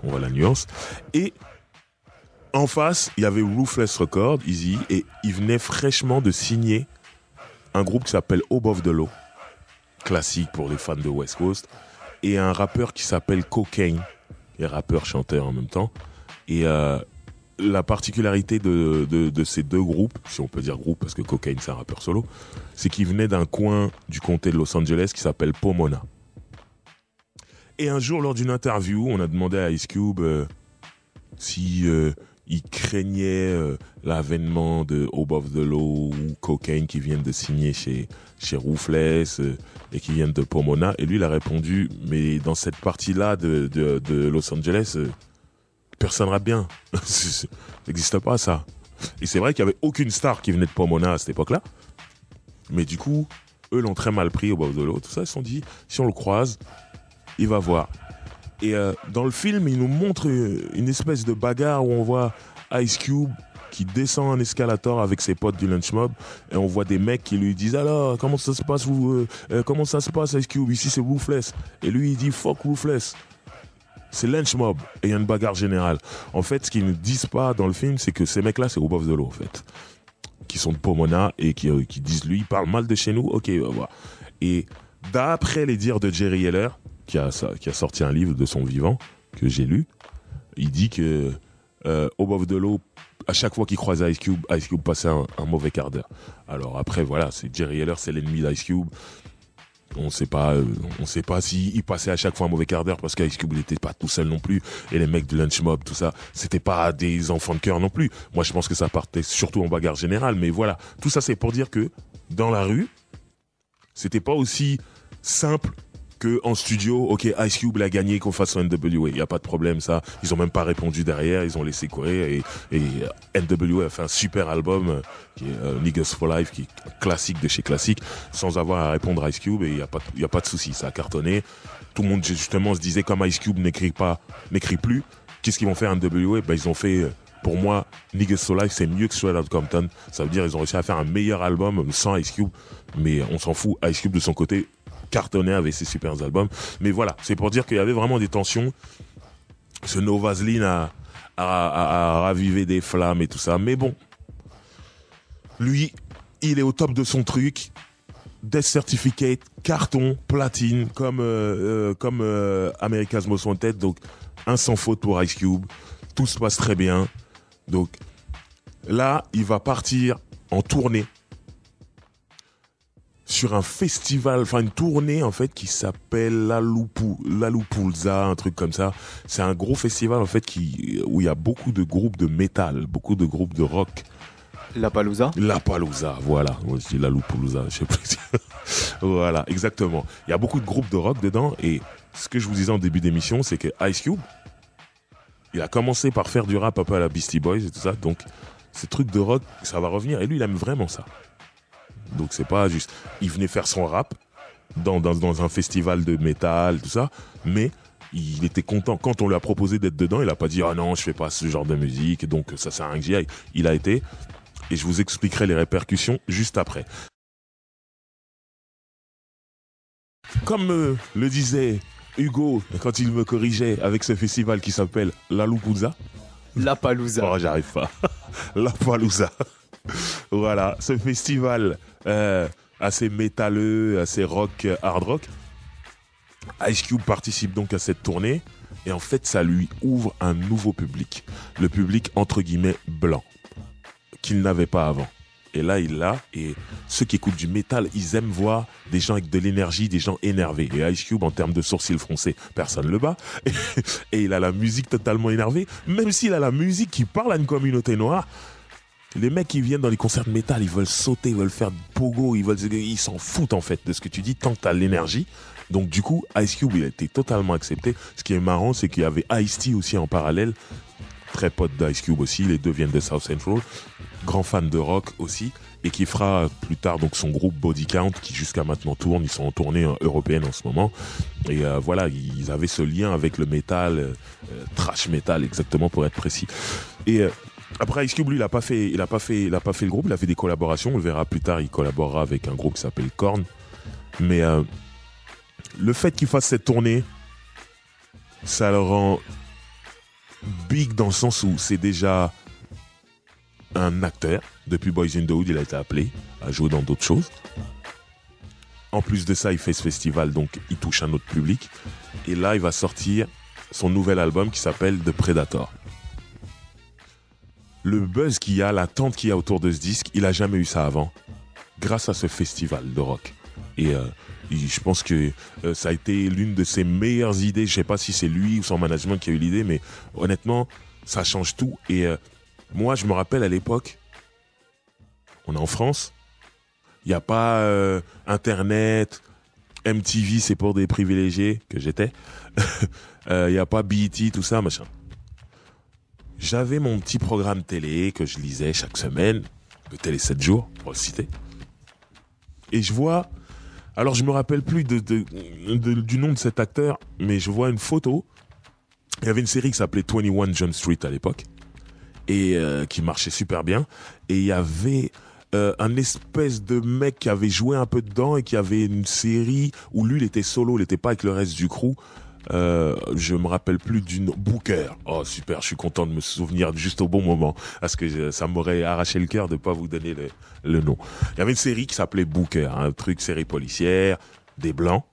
On voit la nuance. Et en face, il y avait Ruthless Records, Eazy, et il venait fraîchement de signer un groupe qui s'appelle Above the Law, classique pour les fans de West Coast, et un rappeur qui s'appelle Cocaine, et rappeur-chanteur en même temps. Et la particularité de ces deux groupes, si on peut dire groupe, parce que Cocaine c'est un rappeur solo, c'est qu'ils venaient d'un coin du comté de Los Angeles qui s'appelle Pomona. Et un jour, lors d'une interview, on a demandé à Ice Cube si... il craignait l'avènement de Above the Law ou Cocaine qui viennent de signer chez Ruthless et qui viennent de Pomona. Et lui, il a répondu, mais dans cette partie-là de Los Angeles, personne rappe bien. Ça n'existe pas, ça. Et c'est vrai qu'il n'y avait aucune star qui venait de Pomona à cette époque-là. Mais du coup, eux l'ont très mal pris, Above the Law. Tout ça, ils se sont dit, si on le croise, il va voir. Et dans le film, il nous montre une espèce de bagarre où on voit Ice Cube qui descend un escalator avec ses potes du Lynch Mob et on voit des mecs qui lui disent alors comment ça se passe Ice Cube, ici c'est Ruthless, et lui il dit fuck Ruthless, c'est Lynch Mob, et il y a une bagarre générale. En fait, ce qu'ils ne disent pas dans le film, c'est que ces mecs là c'est Above the Law en fait, qui sont de Pomona et qui disent lui il parle mal de chez nous, ok, on va voir. Et d'après les dires de Jerry Heller, qui a sorti un livre de son vivant que j'ai lu, il dit que Above the Law, à chaque fois qu'il croisait Ice Cube passait un mauvais quart d'heure. Alors après voilà, c'est Jerry Heller, c'est l'ennemi d'Ice Cube. On sait pas s'il passait à chaque fois un mauvais quart d'heure parce qu'Ice Cube n'était pas tout seul non plus, et les mecs du Lynch Mob, tout ça, c'était pas des enfants de cœur non plus. Moi je pense que ça partait surtout en bagarre générale, mais voilà, tout ça c'est pour dire que dans la rue, c'était pas aussi simple que en studio. Ok, Ice Cube l'a gagné, qu'on fasse un NWA, il y a pas de problème, ça. Ils ont même pas répondu derrière, ils ont laissé courir, et NWA a fait un super album qui est Niggas for Life, qui est classique de chez classique, sans avoir à répondre à Ice Cube, et il y a pas de souci, ça a cartonné. Tout le monde justement se disait, comme Ice Cube n'écrit plus, qu'est-ce qu'ils vont faire NWA? Ben ils ont fait, pour moi, Niggas for Life c'est mieux que Straight Outta Compton. Ça veut dire ils ont réussi à faire un meilleur album sans Ice Cube, mais on s'en fout. Ice Cube de son côté cartonné avec ses super albums. Mais voilà, c'est pour dire qu'il y avait vraiment des tensions. Ce No Vaseline a ravivé des flammes et tout ça. Mais bon, lui, il est au top de son truc. Death Certificate, carton, platine, comme America's Most Wanted. Donc, un sans faute pour Ice Cube. Tout se passe très bien. Donc, là, il va partir en tournée sur un festival, enfin une tournée en fait qui s'appelle Lollapalooza, un truc comme ça. C'est un gros festival en fait où il y a beaucoup de groupes de métal, beaucoup de groupes de rock La Palouza. La Palouza, voilà. Moi, je dis la Loupoulouza, je sais plus. Voilà, exactement. Il y a beaucoup de groupes de rock dedans et ce que je vous disais en début d'émission, c'est que Ice Cube, il a commencé par faire du rap un peu à la Beastie Boys et tout ça, donc ces trucs de rock, ça va revenir et lui, il aime vraiment ça. Donc c'est pas juste, il venait faire son rap dans un festival de métal, tout ça, mais il était content. Quand on lui a proposé d'être dedans, il a pas dit « Ah non, je fais pas ce genre de musique, donc ça sert à rien que j'y aille ». Il a été, et je vous expliquerai les répercussions juste après. Comme le disait Hugo quand il me corrigeait avec ce festival qui s'appelle La Loupouza. La Palouza. Oh, j'arrive pas. La Palouza. Voilà, ce festival assez métalleux, assez rock, hard rock. Ice Cube participe donc à cette tournée et en fait ça lui ouvre un nouveau public, le public entre guillemets blanc, qu'il n'avait pas avant. Et là il l'a, et ceux qui écoutent du métal, ils aiment voir des gens avec de l'énergie, des gens énervés. Et Ice Cube en termes de sourcils froncés, personne le bat. Et il a la musique totalement énervée, même s'il a la musique qui parle à une communauté noire. Les mecs qui viennent dans les concerts de métal, ils veulent sauter, ils veulent faire de pogo, ils s'en foutent en fait de ce que tu dis tant que t'as l'énergie. Donc du coup, Ice Cube, il a été totalement accepté. Ce qui est marrant, c'est qu'il y avait Ice-T aussi en parallèle, très pote d'Ice Cube aussi, les deux viennent de South Central, grand fan de rock aussi, et qui fera plus tard donc son groupe Body Count, qui jusqu'à maintenant tourne, ils sont en tournée européenne en ce moment. Et voilà, ils avaient ce lien avec le métal, thrash metal exactement pour être précis. Et après Ice Cube, lui, il a pas fait le groupe, il a fait des collaborations. On le verra plus tard, il collaborera avec un groupe qui s'appelle Korn. Mais le fait qu'il fasse cette tournée, ça le rend big dans le sens où c'est déjà un acteur. Depuis Boys in the Hood, il a été appelé à jouer dans d'autres choses. En plus de ça, il fait ce festival, donc il touche un autre public. Et là, il va sortir son nouvel album qui s'appelle The Predator. Le buzz qu'il y a, l'attente qu'il y a autour de ce disque, il a jamais eu ça avant, grâce à ce festival de rock. Et je pense que ça a été l'une de ses meilleures idées. Je sais pas si c'est lui ou son management qui a eu l'idée, mais honnêtement, ça change tout. Et moi, je me rappelle à l'époque, on est en France, il n'y a pas Internet, MTV, c'est pour des privilégiés, que j'étais. Il n'y a pas BET, tout ça, machin. J'avais mon petit programme télé que je lisais chaque semaine, le Télé 7 jours, pour le citer. Et je vois, alors je me rappelle plus du nom de cet acteur, mais je vois une photo. Il y avait une série qui s'appelait 21 Jump Street à l'époque, et qui marchait super bien. Et il y avait un espèce de mec qui avait joué un peu dedans et qui avait une série où lui, il était solo, il n'était pas avec le reste du crew. Je me rappelle plus du nom. Booker. Oh super, je suis content de me souvenir juste au bon moment parce que ça m'aurait arraché le cœur de pas vous donner le nom. Il y avait une série qui s'appelait Booker, un truc série policière, des blancs.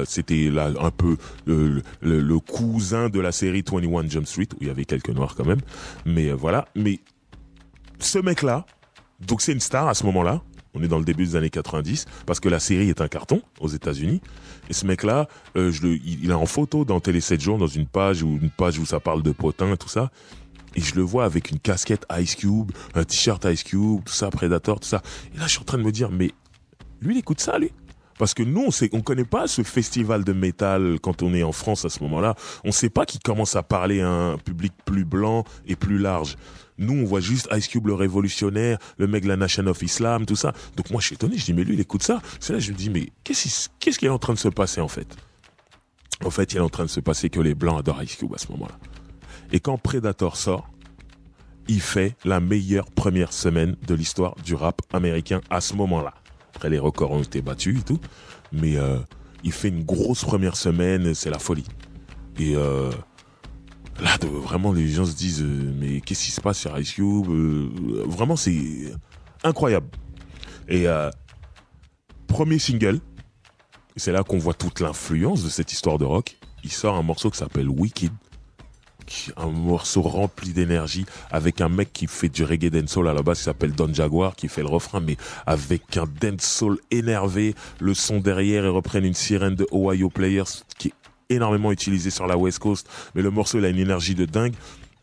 C'était là un peu le cousin de la série 21 Jump Street où il y avait quelques noirs quand même. Mais voilà. Mais ce mec-là, donc c'est une star à ce moment-là. On est dans le début des années 90 parce que la série est un carton aux États-Unis. Et ce mec-là, il est en photo dans Télé 7 jours, dans une page où ça parle de potins et tout ça. Et je le vois avec une casquette Ice Cube, un t-shirt Ice Cube, tout ça, Predator, tout ça. Et là, je suis en train de me dire, mais lui, il écoute ça, lui. Parce que nous, on connaît pas ce festival de métal quand on est en France à ce moment-là. On sait pas qu'il commence à parler à un public plus blanc et plus large. Nous, on voit juste Ice Cube le révolutionnaire, le mec de la Nation of Islam, tout ça. Donc moi, je suis étonné, je dis, mais lui, il écoute ça. C'est là, je me dis, mais qu'est-ce qui est en train de se passer, en fait? En fait, il est en train de se passer que les Blancs adorent Ice Cube à ce moment-là. Et quand Predator sort, il fait la meilleure première semaine de l'histoire du rap américain à ce moment-là. Après, les records ont été battus et tout. Mais il fait une grosse première semaine, c'est la folie. Et là, vraiment, les gens se disent mais qu'est-ce qui se passe sur Ice Cube? Vraiment, c'est incroyable. Et premier single, c'est là qu'on voit toute l'influence de cette histoire de rock. Il sort un morceau qui s'appelle Wicked, un morceau rempli d'énergie avec un mec qui fait du reggae dancehall à la base qui s'appelle Don Jaguar, qui fait le refrain mais avec un dancehall énervé. Le son derrière, ils reprennent une sirène de Ohio Players qui est énormément utilisé sur la West Coast, mais le morceau il a une énergie de dingue.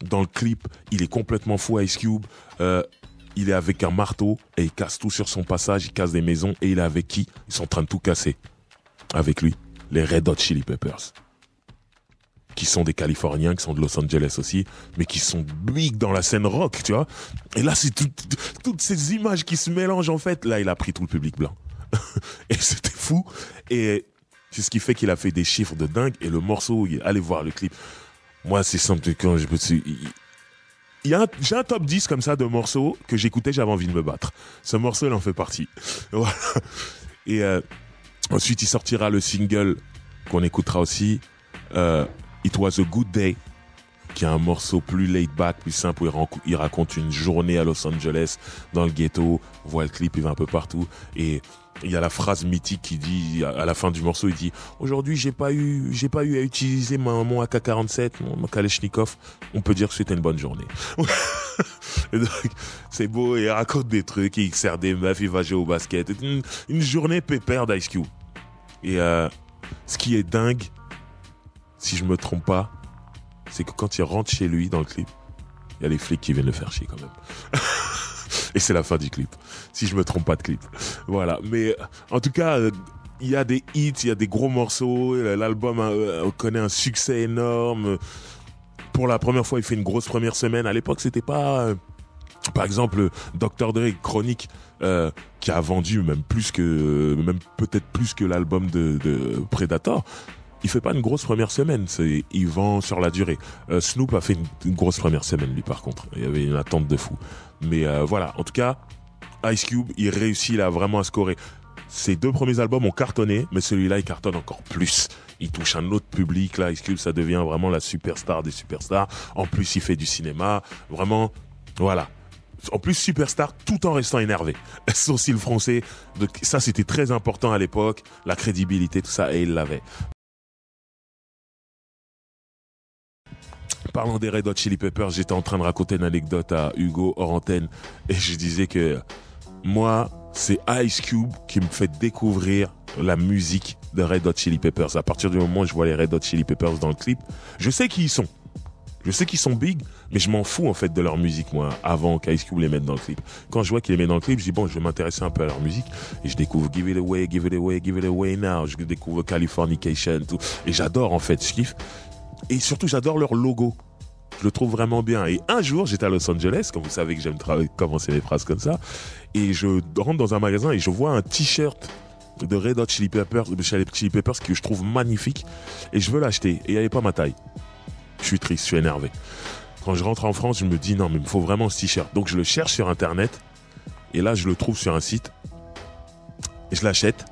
Dans le clip, il est complètement fou, Ice Cube. il est avec un marteau et il casse tout sur son passage, il casse des maisons et il est avec qui? Ils sont en train de tout casser. Avec lui, les Red Hot Chili Peppers. Qui sont des Californiens, qui sont de Los Angeles aussi, mais qui sont big dans la scène rock, tu vois. Et là, c'est toutes ces images qui se mélangent, en fait. Là, il a pris tout le public blanc. Et c'était fou. Et c'est ce qui fait qu'il a fait des chiffres de dingue. Et le morceau, allez voir le clip. Moi, c'est simple, quand je me suis... J'ai un top 10 comme ça de morceaux que j'écoutais, j'avais envie de me battre. Ce morceau, il en fait partie. Voilà. Et ensuite, il sortira le single qu'on écoutera aussi, It Was a Good Day, qui est un morceau plus laid back, plus simple, où il raconte une journée à Los Angeles, dans le ghetto. On voit le clip, il va un peu partout. Et il y a la phrase mythique qui dit, à la fin du morceau, il dit « Aujourd'hui, j'ai pas eu à utiliser mon AK-47, mon Kalachnikov. On peut dire que c'était une bonne journée. » Donc, c'est beau, il raconte des trucs, il sert des meufs, il va jouer au basket. Une journée pépère d'Ice Cube. Et ce qui est dingue, si je me trompe pas, c'est que quand il rentre chez lui dans le clip, il y a les flics qui viennent le faire chier quand même. Et c'est la fin du clip, si je me trompe pas de clip. Voilà, mais en tout cas, il y a des hits, il y a des gros morceaux, l'album connaît un succès énorme. Pour la première fois, il fait une grosse première semaine. À l'époque, c'était pas... par exemple, Dr. Dre, Chronic, qui a vendu même peut-être plus que l'album de Predator. Il fait pas une grosse première semaine, il vend sur la durée. Snoop a fait une grosse première semaine, lui, par contre. Il y avait une attente de fou. Mais voilà, en tout cas, Ice Cube, il réussit là vraiment à scorer. Ses 2 premiers albums ont cartonné, mais celui-là, il cartonne encore plus. Il touche un autre public, là. Ice Cube, ça devient vraiment la superstar des superstars. En plus, il fait du cinéma. Vraiment, voilà. En plus, superstar tout en restant énervé. Sourcil froncé. Ça, c'était très important à l'époque. La crédibilité, tout ça, et il l'avait. Parlant des Red Hot Chili Peppers, j'étais en train de raconter une anecdote à Hugo hors antenne et je disais que moi, c'est Ice Cube qui me fait découvrir la musique de Red Hot Chili Peppers. À partir du moment où je vois les Red Hot Chili Peppers dans le clip, je sais qui ils sont. Je sais qu'ils sont big, mais je m'en fous en fait de leur musique, moi, avant qu'Ice Cube les mette dans le clip. Quand je vois qu'il les met dans le clip, je dis bon, je vais m'intéresser un peu à leur musique et je découvre Give It Away, Give It Away, Give It Away Now. Je découvre Californication, tout. Et j'adore en fait, je kiffe. Et surtout, j'adore leur logo. Je le trouve vraiment bien. Et un jour, j'étais à Los Angeles, comme vous savez que j'aime commencer mes phrases comme ça, et je rentre dans un magasin et je vois un t-shirt de Red Hot Chili Peppers, que je trouve magnifique, et je veux l'acheter. Et il n'y avait pas ma taille. Je suis triste, je suis énervé. Quand je rentre en France, je me dis non, mais il me faut vraiment ce t-shirt. Donc je le cherche sur Internet, et là, je le trouve sur un site, et je l'achète.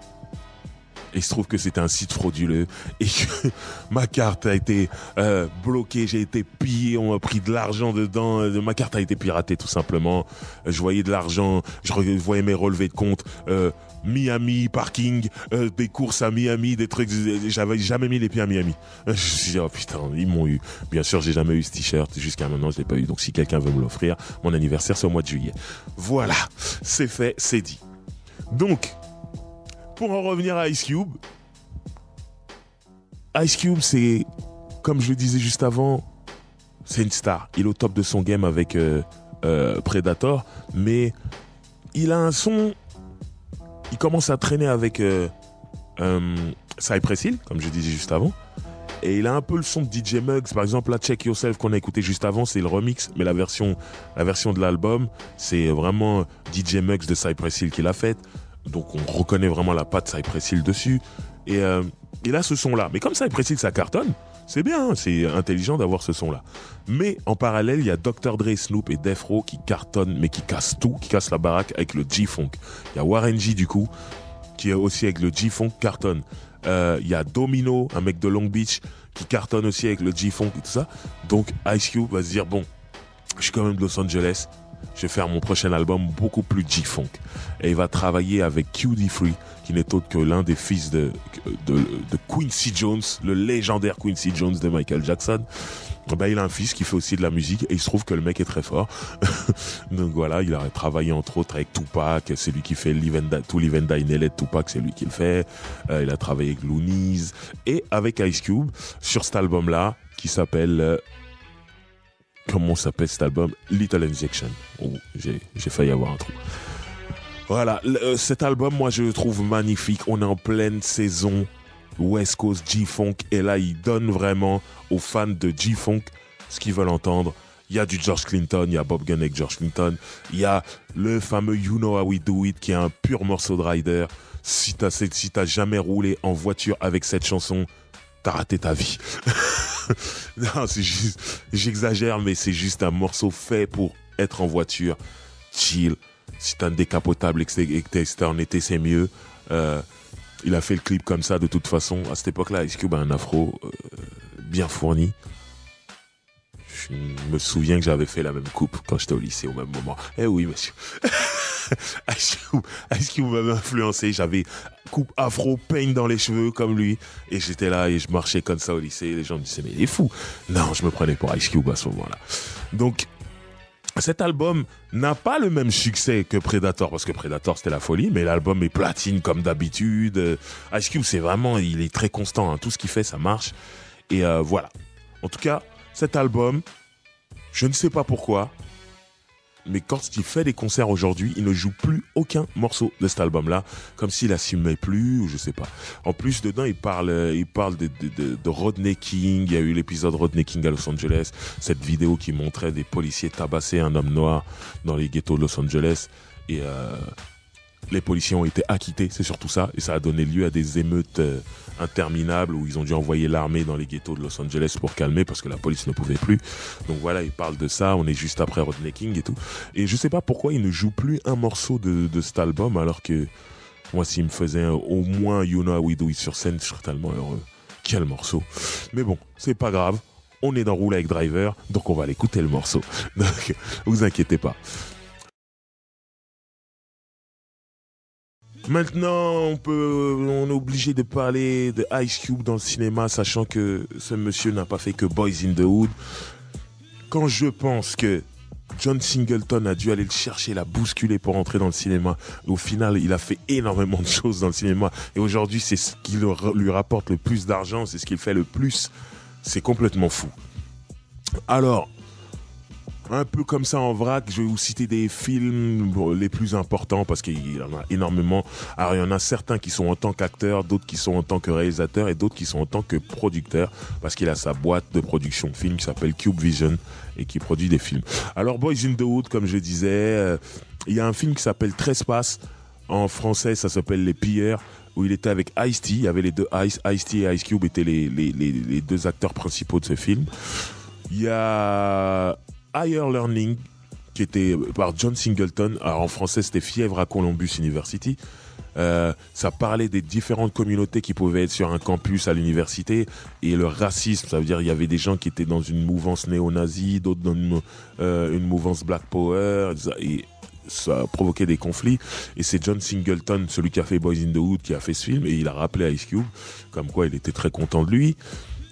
Et il se trouve que c'était un site frauduleux et que ma carte a été bloquée, j'ai été pillé, on m'a pris de l'argent dedans, ma carte a été piratée tout simplement. Je voyais de l'argent, je voyais mes relevés de compte, Miami, parking, des courses à Miami, des trucs, j'avais jamais mis les pieds à Miami. Je me suis dit, oh putain, ils m'ont eu. Bien sûr, j'ai jamais eu ce t-shirt, jusqu'à maintenant je l'ai pas eu, donc si quelqu'un veut me l'offrir, mon anniversaire c'est au mois de juillet. Voilà, c'est fait, c'est dit. Donc, pour en revenir à Ice Cube, c'est, comme je le disais juste avant, c'est une star. Il est au top de son game avec Predator, mais il a un son, il commence à traîner avec Cypress Hill, comme je disais juste avant, et il a un peu le son de DJ Muggs. Par exemple, la Check Yourself qu'on a écouté juste avant, c'est le remix, mais la version de l'album, c'est vraiment DJ Muggs de Cypress Hill qui l'a faite. Donc on reconnaît vraiment la patte Cypress Hill dessus. Et là, ce son-là. Mais comme Cypress Hill, ça cartonne, c'est bien, hein, c'est intelligent d'avoir ce son-là. Mais en parallèle, il y a Dr. Dre, Snoop et Death Row qui cartonnent, mais qui cassent tout, qui cassent la baraque avec le G-Funk. Il y a Warren G, du coup, qui est aussi avec le G-Funk, cartonne. Il y a Domino, un mec de Long Beach, qui cartonne aussi avec le G-Funk et tout ça. Donc Ice Cube va se dire, bon, je suis quand même de Los Angeles, je vais faire mon prochain album beaucoup plus G-Funk. Et il va travailler avec QD3, qui n'est autre que l'un des fils de Quincy Jones, le légendaire Quincy Jones de Michael Jackson. Ben, il a un fils qui fait aussi de la musique et il se trouve que le mec est très fort. Donc voilà, il a travaillé entre autres avec Tupac, c'est lui qui fait Live and Die in LA de Tupac, c'est lui qui le fait. Il a travaillé avec Loonies et avec Ice Cube sur cet album-là qui s'appelle comment s'appelle cet album? Little Injection. Oh, j'ai failli avoir un trou. Voilà, cet album, moi, je le trouve magnifique. On est en pleine saison West Coast G-Funk. Et là, il donne vraiment aux fans de G-Funk ce qu'ils veulent entendre. Il y a du George Clinton, il y a Bob Gunn avec George Clinton. Il y a le fameux You Know How We Do It, qui est un pur morceau de Ryder. Si t'as jamais roulé en voiture avec cette chanson, t'as raté ta vie. Non, c'est juste, j'exagère, mais c'est juste un morceau fait pour être en voiture, chill. Si t'as un décapotable et que t'es en été, c'est mieux. Il a fait le clip comme ça de toute façon. À cette époque-là, Ice Cube a un afro bien fourni. Je me souviens que j'avais fait la même coupe quand j'étais au lycée au même moment. Eh oui, monsieur. Ice Cube m'avait influencé. J'avais coupe afro, peigne dans les cheveux comme lui. Et j'étais là et je marchais comme ça au lycée. Les gens me disaient, mais il est fou. Non, je me prenais pour Ice Cube à ce moment-là. Donc, cet album n'a pas le même succès que Predator, parce que Predator c'était la folie, mais l'album est platine comme d'habitude. Ice Cube, c'est vraiment, il est très constant, hein. Tout ce qu'il fait, ça marche. Et voilà. En tout cas, cet album, je ne sais pas pourquoi, mais quand il fait des concerts aujourd'hui, il ne joue plus aucun morceau de cet album-là, comme s'il assumait plus, ou je sais pas. En plus, dedans, il parle de Rodney King. Il y a eu l'épisode Rodney King à Los Angeles, cette vidéo qui montrait des policiers tabasser un homme noir dans les ghettos de Los Angeles. Et les policiers ont été acquittés, c'est surtout ça. Et ça a donné lieu à des émeutes interminables où ils ont dû envoyer l'armée dans les ghettos de Los Angeles pour calmer parce que la police ne pouvait plus. Donc voilà, il parle de ça. On est juste après Rodney King et tout. Et je sais pas pourquoi il ne joue plus un morceau de cet album alors que moi, s'il me faisait au moins You Know How We Do It sur scène, je serais tellement heureux. Quel morceau. Mais bon, c'est pas grave. On est dans Roule avec Driver, donc on va l'écouter le morceau. Donc, vous inquiétez pas. Maintenant, on est obligé de parler de Ice Cube dans le cinéma, sachant que ce monsieur n'a pas fait que Boys in the Hood. Quand je pense que John Singleton a dû aller le chercher, la bousculer pour entrer dans le cinéma, au final, il a fait énormément de choses dans le cinéma. Et aujourd'hui, c'est ce qui lui rapporte le plus d'argent, c'est ce qu'il fait le plus. C'est complètement fou. Alors, un peu comme ça en vrac, je vais vous citer des films les plus importants parce qu'il y en a énormément. Alors il y en a certains qui sont en tant qu'acteurs, d'autres qui sont en tant que réalisateurs et d'autres qui sont en tant que producteurs parce qu'il a sa boîte de production de films qui s'appelle Cube Vision et qui produit des films. Alors Boys in the Hood, comme je disais, il y a un film qui s'appelle Trespass. En français, ça s'appelle Les Pilleurs, où il était avec Ice-T. Il y avait les deux Ice-T et Ice Cube étaient les deux acteurs principaux de ce film. Il y a Higher Learning, qui était par John Singleton. Alors en français, c'était Fièvre à Columbus University. Ça parlait des différentes communautés qui pouvaient être sur un campus à l'université et le racisme. Ça veut dire il y avait des gens qui étaient dans une mouvance néo-nazie, d'autres dans une mouvance Black Power. Et ça provoquait des conflits. Et c'est John Singleton, celui qui a fait Boys in the Hood, qui a fait ce film. Et il a rappelé Ice Cube, comme quoi il était très content de lui.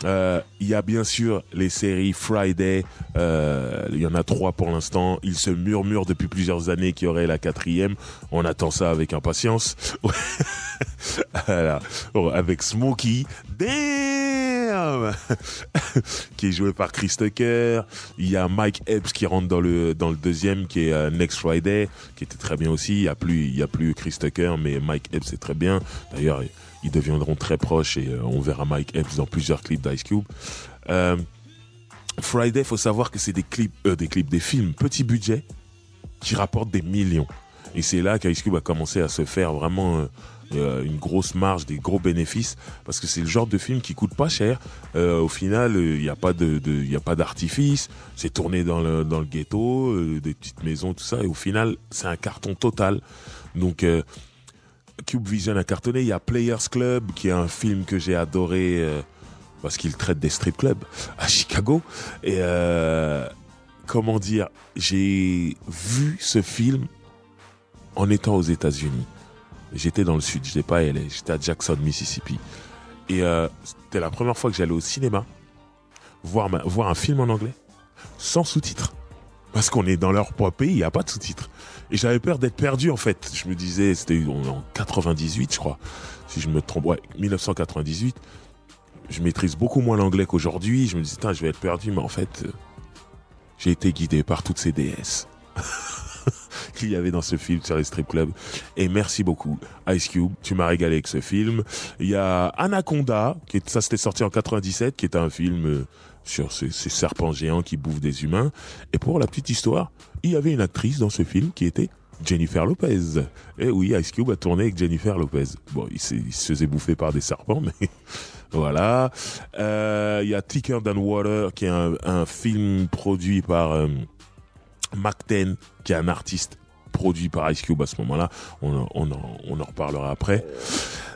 Il y a bien sûr les séries Friday, il y en a 3 pour l'instant. Il se murmure depuis plusieurs années qu'il y aurait la 4e. On attend ça avec impatience. Voilà. Avec Smokey, damn, qui est joué par Chris Tucker. Il y a Mike Epps qui rentre dans le deuxième, qui est Next Friday, qui était très bien aussi. Il y a plus Chris Tucker, mais Mike Epps est très bien. D'ailleurs, ils deviendront très proches et on verra Mike Epps dans plusieurs clips d'Ice Cube. Friday, faut savoir que c'est des films petit budget qui rapportent des millions. Et c'est là qu'Ice Cube a commencé à se faire vraiment une grosse marge, des gros bénéfices, parce que c'est le genre de film qui coûte pas cher. Au final, il n'y a pas d'artifice. C'est tourné dans le ghetto, des petites maisons, tout ça. Et au final, c'est un carton total. Donc Cube Vision a cartonné. Il y a Players Club, qui est un film que j'ai adoré parce qu'il traite des strip clubs à Chicago. Et comment dire, j'ai vu ce film en étant aux États-Unis. J'étais dans le sud, j'étais pas à LA, j'étais à Jackson, Mississippi. Et c'était la première fois que j'allais au cinéma voir un film en anglais sans sous-titres. Parce qu'on est dans leur propre pays, il n'y a pas de sous-titres. Et j'avais peur d'être perdu, en fait. Je me disais, c'était en 98, je crois. Si je me trompe, ouais, 1998. Je maîtrise beaucoup moins l'anglais qu'aujourd'hui. Je me disais, je vais être perdu, mais en fait, j'ai été guidé par toutes ces déesses qu'il y avait dans ce film sur les strip clubs. Et merci beaucoup, Ice Cube. Tu m'as régalé avec ce film. Il y a Anaconda, ça c'était sorti en 97, qui est un film sur ces serpents géants qui bouffent des humains. Et pour la petite histoire, il y avait une actrice dans ce film qui était Jennifer Lopez. Et oui, Ice Cube a tourné avec Jennifer Lopez. Bon, il se faisait bouffer par des serpents, mais voilà. Il y a Thicker Than Water, qui est un film produit par Mack 10, qui est un artiste produit par Ice Cube à ce moment-là. On en reparlera après.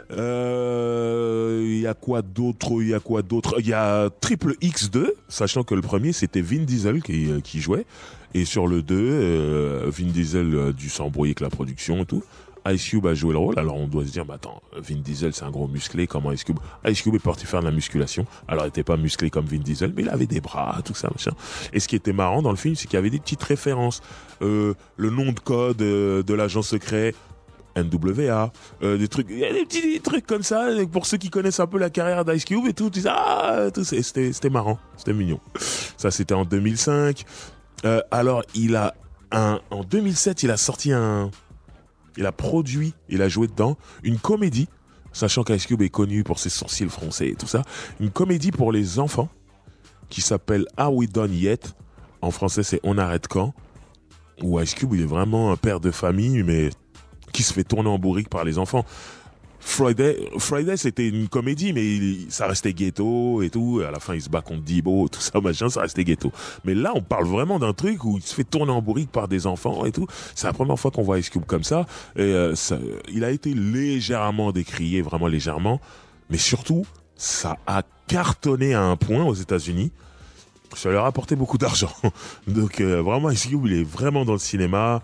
Il y a quoi d'autre? Il y a Triple X2, sachant que le premier c'était Vin Diesel qui jouait, et sur le 2 Vin Diesel a dû s'embrouiller avec la production et tout. Ice Cube a joué le rôle. Alors on doit se dire, bah attends, Vin Diesel c'est un gros musclé, comment Ice Cube est parti faire de la musculation. Alors il était pas musclé comme Vin Diesel, mais il avait des bras, tout ça, machin. Et ce qui était marrant dans le film, c'est qu'il y avait des petites références. Le nom de code de l'agent secret NWA, des trucs, il y a des petits trucs comme ça, pour ceux qui connaissent un peu la carrière d'Ice Cube et tout, tu sais, c'était marrant, c'était mignon. Ça c'était en 2005. Alors en 2007, il a produit, il a joué dedans une comédie, sachant qu'Ice Cube est connu pour ses sourcils froncés et tout ça, une comédie pour les enfants qui s'appelle Are We Done Yet? En français c'est On arrête quand? Où Ice Cube il est vraiment un père de famille, mais qui se fait tourner en bourrique par les enfants. Friday c'était une comédie, mais ça restait ghetto et tout. À la fin, il se bat contre Debo, tout ça, machin, ça restait ghetto. Mais là, on parle vraiment d'un truc où il se fait tourner en bourrique par des enfants et tout. C'est la première fois qu'on voit Ice Cube comme ça. Et il a été légèrement décrié, vraiment légèrement. Mais surtout, ça a cartonné à un point aux États-Unis. Ça leur a apporté beaucoup d'argent. Donc vraiment, Ice Cube, il est vraiment dans le cinéma.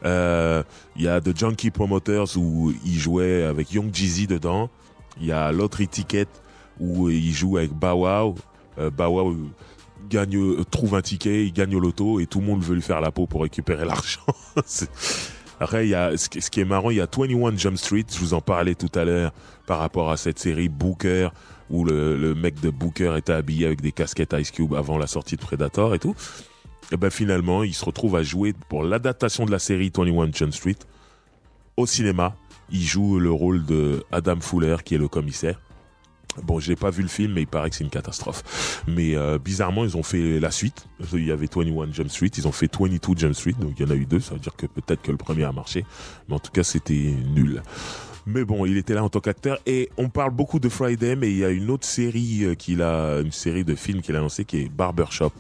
Il y a The Junkie Promoters où il jouait avec Young Jeezy dedans. Il y a Lottery Ticket où il joue avec Bow Wow. Bow Wow trouve un ticket, il gagne au loto et tout le monde veut lui faire la peau pour récupérer l'argent. Après, il y a ce qui est marrant, il y a 21 Jump Street. Je vous en parlais tout à l'heure par rapport à cette série Booker où le mec de Booker était habillé avec des casquettes Ice Cube avant la sortie de Predator et tout. Et ben finalement, il se retrouve à jouer pour l'adaptation de la série 21 Jump Street au cinéma. Il joue le rôle de Adam Fuller, qui est le commissaire. Bon, j'ai pas vu le film, mais il paraît que c'est une catastrophe. Mais bizarrement, ils ont fait la suite. Il y avait 21 Jump Street, ils ont fait 22 Jump Street, donc il y en a eu deux. Ça veut dire que peut-être que le premier a marché, mais en tout cas, c'était nul. Mais bon, il était là en tant qu'acteur. Et on parle beaucoup de Friday, mais il y a une autre série une série de films qu'il a lancée qui est Barbershop.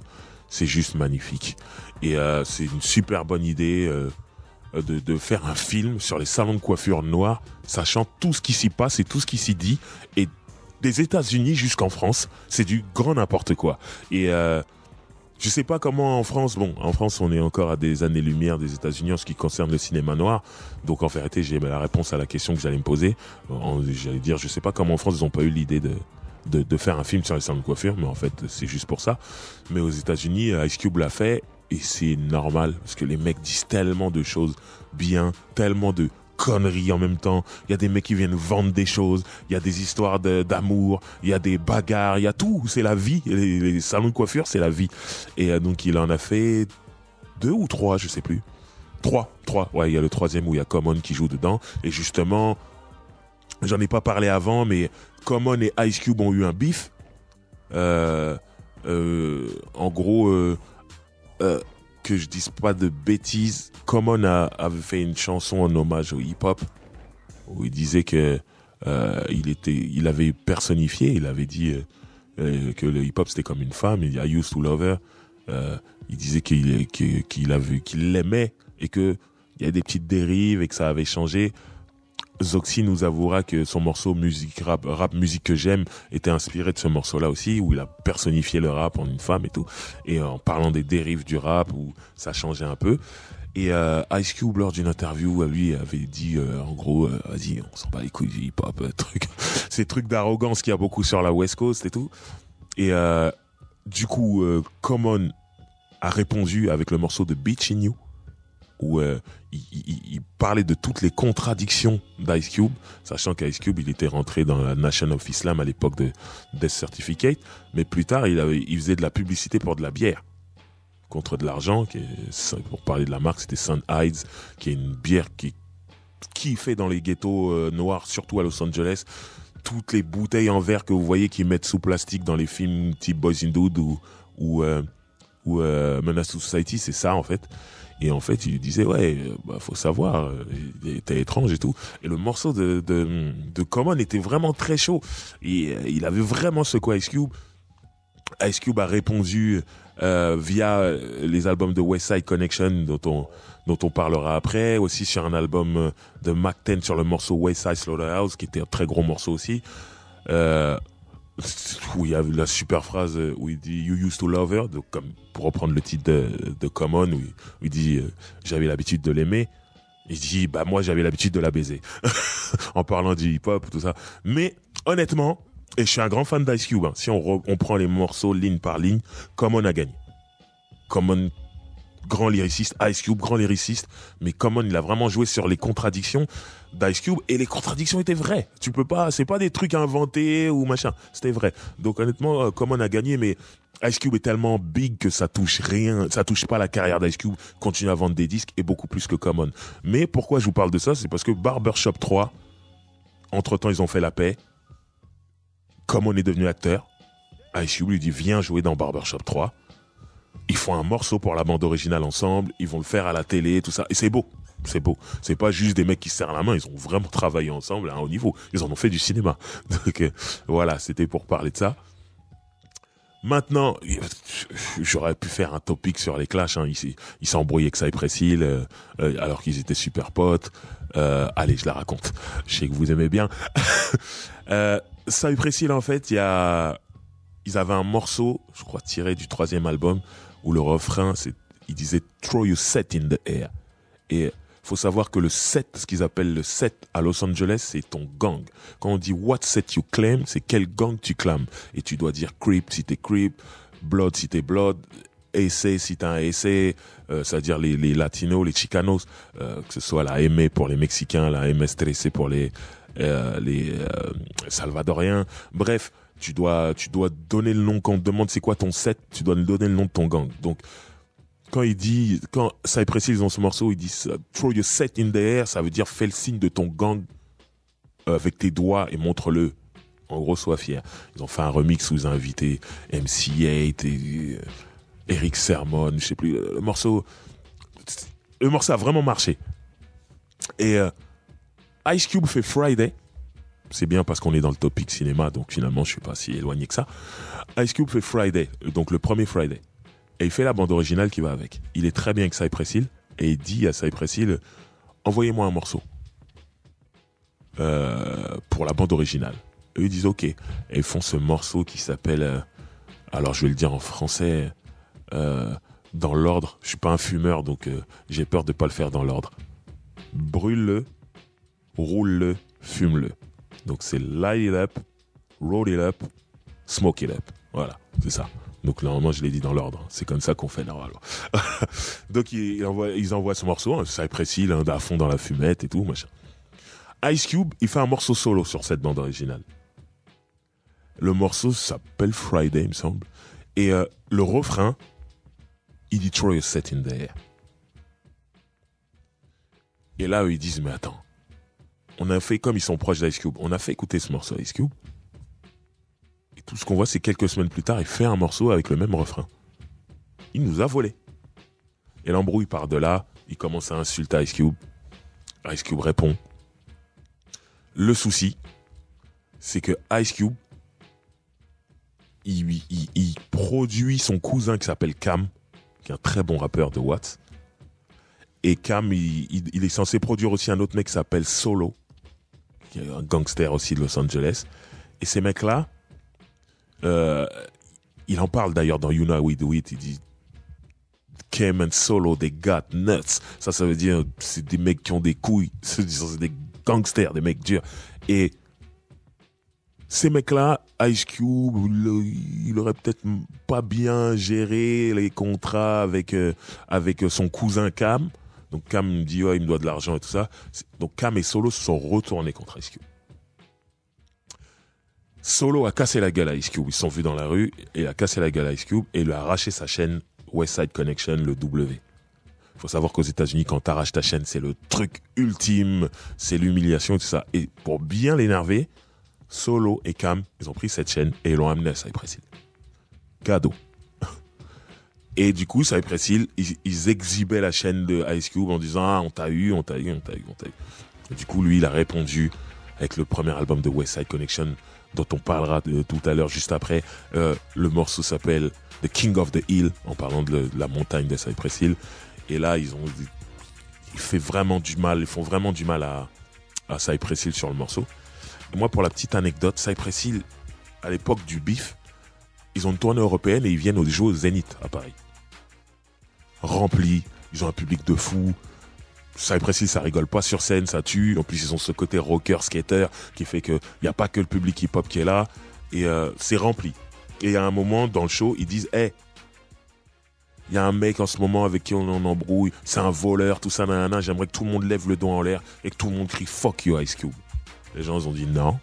C'est juste magnifique. Et c'est une super bonne idée de faire un film sur les salons de coiffure noirs, sachant tout ce qui s'y passe et tout ce qui s'y dit. Et des États-Unis jusqu'en France, c'est du grand n'importe quoi. Et je sais pas comment en France, en France on est encore à des années-lumière des États-Unis en ce qui concerne le cinéma noir. Donc en vérité, j'ai la réponse à la question que j'allais me poser. J'allais dire, je sais pas comment en France ils ont pas eu l'idée de faire un film sur les salons de coiffure, mais en fait c'est juste pour ça. Mais aux États-Unis, Ice Cube l'a fait et c'est normal parce que les mecs disent tellement de choses bien, tellement de conneries en même temps. Il y a des mecs qui viennent vendre des choses, il y a des histoires d'amour, il y a des bagarres, il y a tout. C'est la vie. Les salons de coiffure, c'est la vie. Et donc il en a fait 2 ou 3, je sais plus. 3. Ouais, il y a le 3e où il y a Common qui joue dedans. Et justement, j'en ai pas parlé avant, mais Common et Ice Cube ont eu un beef. En gros, que je dise pas de bêtises, Common avait fait une chanson en hommage au hip-hop où il disait que il avait personnifié, il avait dit que le hip-hop c'était comme une femme. Il dit I used to love her. Il disait qu'il l'aimait et que il y a des petites dérives et que ça avait changé. Zoxy nous avouera que son morceau rap musique que j'aime était inspiré de ce morceau-là aussi, où il a personnifié le rap en une femme et tout, et en parlant des dérives du rap où ça changeait un peu. Et Ice Cube lors d'une interview, lui avait dit en gros, vas-y, on s'en bat les couilles du hip-hop, ces trucs d'arrogance qu'il y a beaucoup sur la West Coast et tout. Et du coup, Common a répondu avec le morceau de Bitch in You, où il parlait de toutes les contradictions d'Ice Cube, sachant qu'Ice Cube il était rentré dans la Nation of Islam à l'époque de Death Certificate, mais plus tard il faisait de la publicité pour de la bière, contre de l'argent, pour parler de la marque, c'était St. Ides, qui est une bière qui fait dans les ghettos noirs, surtout à Los Angeles. Toutes les bouteilles en verre que vous voyez qui mettent sous plastique dans les films type Boys in the Hood ou Menace to Society, c'est ça en fait. Et en fait, il lui disait, faut savoir, il était étrange et tout. Et le morceau de Common était vraiment très chaud. Et il avait vraiment secoué Ice Cube. Ice Cube a répondu via les albums de West Side Connection, dont on parlera après. Aussi sur un album de Mac 10 sur le morceau West Side Slaughterhouse, qui était un très gros morceau aussi. Où il y a la super phrase où il dit You used to love her, donc, comme pour reprendre le titre de Common, où il dit j'avais l'habitude de l'aimer. Il dit moi j'avais l'habitude de la baiser en parlant du hip hop tout ça. Mais honnêtement, et je suis un grand fan d'Ice Cube, si on prend les morceaux ligne par ligne, Common a gagné. Common, grand lyriciste, Ice Cube, grand lyriciste, mais Common, il a vraiment joué sur les contradictions d'Ice Cube, et les contradictions étaient vraies. Tu peux pas, c'est pas des trucs inventés ou machin, c'était vrai. Donc honnêtement, Common a gagné, mais Ice Cube est tellement big que ça touche rien, ça touche pas la carrière d'Ice Cube, continue à vendre des disques, et beaucoup plus que Common. Mais pourquoi je vous parle de ça, c'est parce que Barbershop 3, entre-temps ils ont fait la paix, Common est devenu acteur, Ice Cube lui dit viens jouer dans Barbershop 3, ils font un morceau pour la bande originale ensemble, ils vont le faire à la télé, tout ça, et c'est beau. C'est beau. C'est pas juste des mecs qui se serrent la main, ils ont vraiment travaillé ensemble à un haut niveau. Ils en ont fait du cinéma. Donc voilà, c'était pour parler de ça. Maintenant, j'aurais pu faire un topic sur les Clash. Ils s'embrouillaient avec Cypress Hill alors qu'ils étaient super potes. Allez, je la raconte. Je sais que vous aimez bien. Cypress Hill, en fait, ils avaient un morceau, je crois, tiré du 3e album, où le refrain, il disait « Throw your set in the air ». Et faut savoir que le set, ce qu'ils appellent le set à Los Angeles, c'est ton gang. Quand on dit what set you claim, c'est quel gang tu clames. Et tu dois dire Crip si t'es Crip, Blood si t'es Blood, AC si t'es un AC, c'est-à-dire les Latinos, les Chicanos, que ce soit la M pour les Mexicains, la MS-13 pour les Salvadoriens. Bref, tu dois donner le nom quand on te demande c'est quoi ton set, tu dois donner le nom de ton gang. Donc, quand Cypress Hill, ils ont ce morceau, ils disent throw your set in the air, ça veut dire fais le signe de ton gang avec tes doigts et montre-le. En gros, sois fier. Ils ont fait un remix où ils ont invité MC8 et Eric Sermon, je sais plus. Le morceau a vraiment marché. Et Ice Cube fait Friday. C'est bien parce qu'on est dans le topic cinéma, donc finalement je suis pas si éloigné que ça. Ice Cube fait Friday, donc le premier Friday. Et il fait la bande originale qui va avec. Il est très bien avec Cypress Hill, et il dit à Cypress Hill, envoyez-moi un morceau pour la bande originale. Eux ils disent ok. Et ils font ce morceau qui s'appelle, alors je vais le dire en français, dans l'ordre, je suis pas un fumeur, donc j'ai peur de pas le faire dans l'ordre. Brûle-le, roule-le, fume-le. Donc c'est light it up, roll it up, smoke it up. Voilà, c'est ça. Donc normalement je l'ai dit dans l'ordre. C'est comme ça qu'on fait normalement. Donc ils envoient ce morceau, ça est précis, à fond dans la fumette et tout, machin. Ice Cube, il fait un morceau solo sur cette bande originale. Le morceau s'appelle Friday, il me semble. Et le refrain, il dit throw your set in the air. Et là, eux, ils disent, mais attends. On a fait comme ils sont proches d'Ice Cube. On a fait écouter ce morceau à Ice Cube. Et tout ce qu'on voit, c'est quelques semaines plus tard, il fait un morceau avec le même refrain. Il nous a volé. Et l'embrouille part de là. Il commence à insulter Ice Cube. Ice Cube répond. Le souci, c'est que Ice Cube, il produit son cousin qui s'appelle Cam, qui est un très bon rappeur de Watts. Et Cam, il est censé produire aussi un autre mec qui s'appelle Solo, qui est un gangster aussi de Los Angeles. Et ces mecs-là, il en parle d'ailleurs dans You Know We Do It, il dit Cam and Solo, they got nuts. Ça veut dire, c'est des mecs qui ont des couilles, c'est des gangsters, des mecs durs. Et ces mecs-là, Ice Cube, il aurait peut-être pas bien géré les contrats avec son cousin Cam. Donc Cam me dit ouais, il me doit de l'argent et tout ça. Donc Cam et Solo se sont retournés contre Ice Cube. Solo a cassé la gueule à Ice Cube. Ils se sont vus dans la rue et a cassé la gueule à Ice Cube et lui a arraché sa chaîne West Side Connection, le W. Faut savoir qu'aux États-Unis, quand t'arraches ta chaîne, c'est le truc ultime, c'est l'humiliation et tout ça. Et pour bien l'énerver, Solo et Cam, ils ont pris cette chaîne et ils l'ont amenée à Cypress Hill. Cadeau. Et du coup, Cypress Hill, ils exhibaient la chaîne de Ice Cube en disant « Ah, on t'a eu. » Et du coup, lui, il a répondu avec le premier album de West Side Connection, dont on parlera tout à l'heure, juste après. Le morceau s'appelle The King of the Hill, en parlant de la montagne de Cypress Hill. Et là, ils font vraiment du mal à Cypress Hill sur le morceau. Et moi, pour la petite anecdote, Cypress Hill, à l'époque du beef, ils ont une tournée européenne et ils viennent jouer au Zénith à Paris. Rempli, ils ont un public de fou. Cypress Hill, ça rigole pas sur scène, ça tue. En plus, ils ont ce côté rocker, skater, qui fait qu'il n'y a pas que le public hip-hop qui est là. Et c'est rempli. Et à un moment, dans le show, ils disent « Hey, il y a un mec en ce moment avec qui on en embrouille, c'est un voleur, tout ça, nanana, j'aimerais que tout le monde lève le doigt en l'air et que tout le monde crie fuck you Ice Cube. » Les gens ils ont dit non.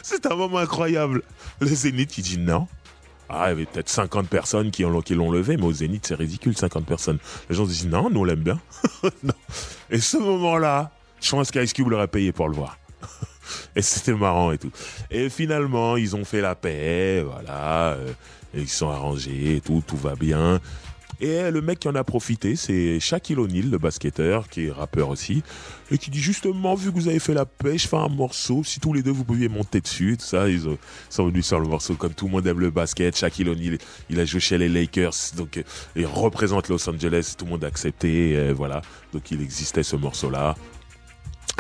C'est un moment incroyable. Le Zénith il dit non. Ah, il y avait peut-être 50 personnes qui l'ont levé, mais au Zénith c'est ridicule 50 personnes. Les gens se disent non, nous on l'aime bien. Non. Et ce moment-là, je pense qu'Ice Cube l'aurait payé pour le voir. Et c'était marrant et tout. Et finalement, ils ont fait la paix, voilà. Et ils se sont arrangés et tout va bien. Et le mec qui en a profité, c'est Shaquille O'Neal, le basketteur, qui est rappeur aussi, et qui dit justement, vu que vous avez fait la paix, je fais un morceau, si tous les deux vous pouviez monter dessus, tout ça, ils sont venus sur le morceau, comme tout le monde aime le basket. Shaquille O'Neal, il a joué chez les Lakers, donc il représente Los Angeles, tout le monde a accepté, voilà. Donc il existait ce morceau-là.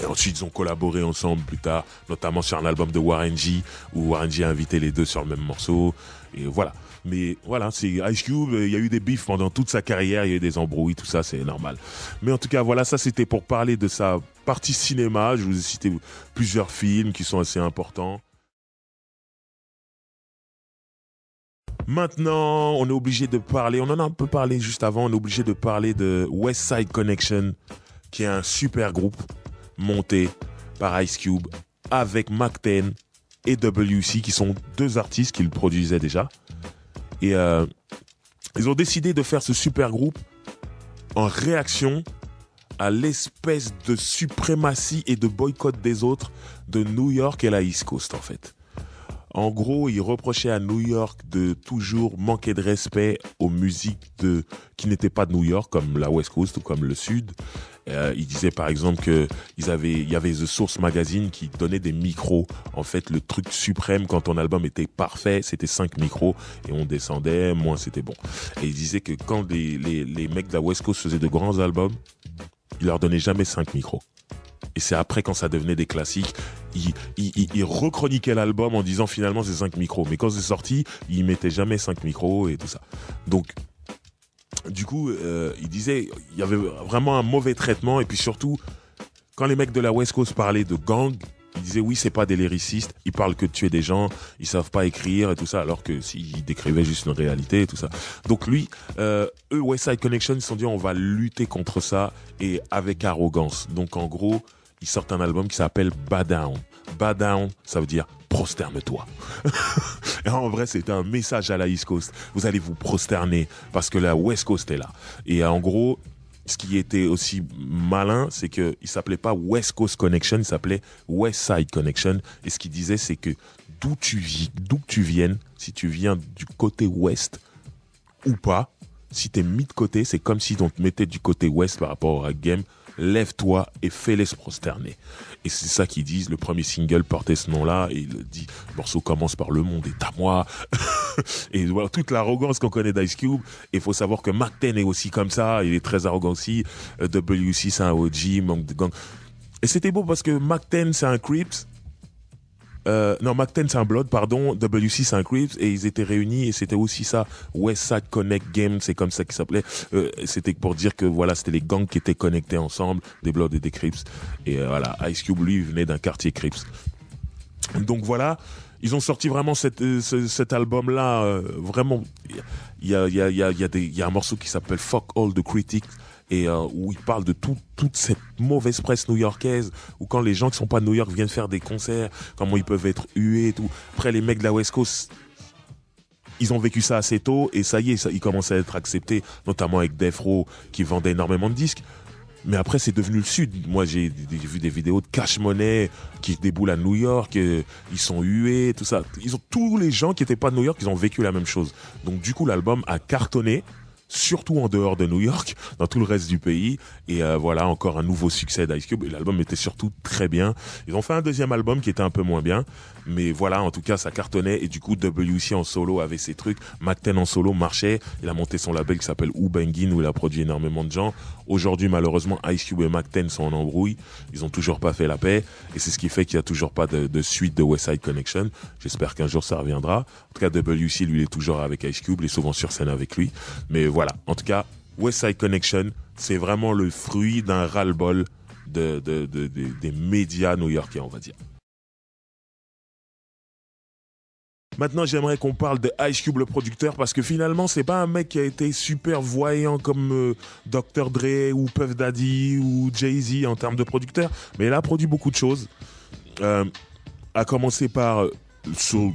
Et ensuite, ils ont collaboré ensemble plus tard, notamment sur un album de Warren G, où Warren G a invité les deux sur le même morceau. Et voilà. Mais voilà, c'est Ice Cube, il y a eu des bifs pendant toute sa carrière, il y a eu des embrouilles, tout ça, c'est normal. Mais en tout cas, voilà, ça c'était pour parler de sa partie cinéma. Je vous ai cité plusieurs films qui sont assez importants. Maintenant, on est obligé de parler, on en a un peu parlé juste avant, on est obligé de parler de West Side Connection, qui est un super groupe monté par Ice Cube avec Mack 10 et WC, qui sont deux artistes qui le produisaient déjà. Et ils ont décidé de faire ce super groupe en réaction à l'espèce de suprématie et de boycott des autres de New York et la East Coast, en fait. En gros, ils reprochaient à New York de toujours manquer de respect aux musiques qui n'étaient pas de New York, comme la West Coast ou comme le Sud. Ils disaient par exemple que il y avait The Source Magazine qui donnait des micros. En fait, le truc suprême quand ton album était parfait, c'était 5 micros et on descendait, moins c'était bon. Et ils disaient que quand les mecs de la West Coast faisaient de grands albums, ils leur donnaient jamais 5 micros. Et c'est après, quand ça devenait des classiques, ils rechroniquaient l'album en disant finalement c'est 5 micros. Mais quand c'est sorti, ils mettaient jamais 5 micros et tout ça. Donc, du coup, il disait il y avait vraiment un mauvais traitement. Et puis surtout, quand les mecs de la West Coast parlaient de gang, ils disaient oui, c'est pas des lyricistes, ils parlent que de tuer des gens, ils savent pas écrire et tout ça, alors que s'ils décrivaient juste une réalité et tout ça. Donc lui, eux, West Side Connection, ils se sont dit on va lutter contre ça et avec arrogance. Donc en gros, ils sortent un album qui s'appelle Bow Down. Bow Down, ça veut dire prosterne-toi. Et en vrai, c'était un message à la East Coast. Vous allez vous prosterner parce que la West Coast est là. Et en gros, ce qui était aussi malin, c'est que il s'appelait pas West Coast Connection, il s'appelait West Side Connection. Et ce qu'il disait, c'est que d'où que tu viennes, si tu viens du côté ouest ou pas, si t'es mis de côté, c'est comme si on te mettait du côté ouest par rapport au rap game. Lève-toi et fais-les se prosterner. Et c'est ça qu'ils disent. Le premier single portait ce nom-là et il dit, le morceau commence par le monde est à moi. Et voilà, toute l'arrogance qu'on connaît d'Ice Cube. Et il faut savoir que Mack 10 est aussi comme ça. Il est très arrogant aussi. WC, c'est un OG, manque de gang. Et c'était beau parce que Mack 10, c'est un Crips. Non, Mack 10 c'est un Blood, pardon. WC c'est un Crips et ils étaient réunis et c'était aussi ça. West Side Connect Game, c'est comme ça qu'il s'appelait. C'était pour dire que voilà, c'était les gangs qui étaient connectés ensemble, des Bloods et des Crips. Et voilà, Ice Cube lui venait d'un quartier Crips. Donc voilà, ils ont sorti vraiment cet album-là. Vraiment, il y a un morceau qui s'appelle Fuck All the Critics. Et où il parle de toute cette mauvaise presse new-yorkaise, où quand les gens qui sont pas de New York viennent faire des concerts, comment ils peuvent être hués et tout. Après, les mecs de la West Coast, ils ont vécu ça assez tôt et ça y est, ils commençaient à être acceptés, notamment avec Death Row qui vendait énormément de disques. Mais après, c'est devenu le Sud. Moi, j'ai vu des vidéos de Cash Money qui déboulent à New York, ils sont hués, tout ça. Tous les gens qui étaient pas de New York, ils ont vécu la même chose. Donc, du coup, l'album a cartonné, surtout en dehors de New York, dans tout le reste du pays. Et voilà, encore un nouveau succès d'Ice Cube. Et l'album était surtout très bien. Ils ont fait un deuxième album qui était un peu moins bien. Mais voilà, en tout cas, ça cartonnait. Et du coup, WC en solo avait ses trucs. Mack 10 en solo marchait. Il a monté son label qui s'appelle Ubangin, où il a produit énormément de gens. Aujourd'hui, malheureusement, Ice Cube et Mack 10 sont en embrouille. Ils ont toujours pas fait la paix. Et c'est ce qui fait qu'il y a toujours pas de suite de West Side Connection. J'espère qu'un jour ça reviendra. En tout cas, WC, lui, il est toujours avec Ice Cube. Il est souvent sur scène avec lui. Mais voilà. En tout cas, West Side Connection, c'est vraiment le fruit d'un ras-le-bol des médias new-yorkais, on va dire. Maintenant, j'aimerais qu'on parle de Ice Cube, le producteur, parce que finalement, c'est pas un mec qui a été super voyant comme Dr. Dre ou Puff Daddy ou Jay-Z en termes de producteur, mais il a produit beaucoup de choses. A commencé par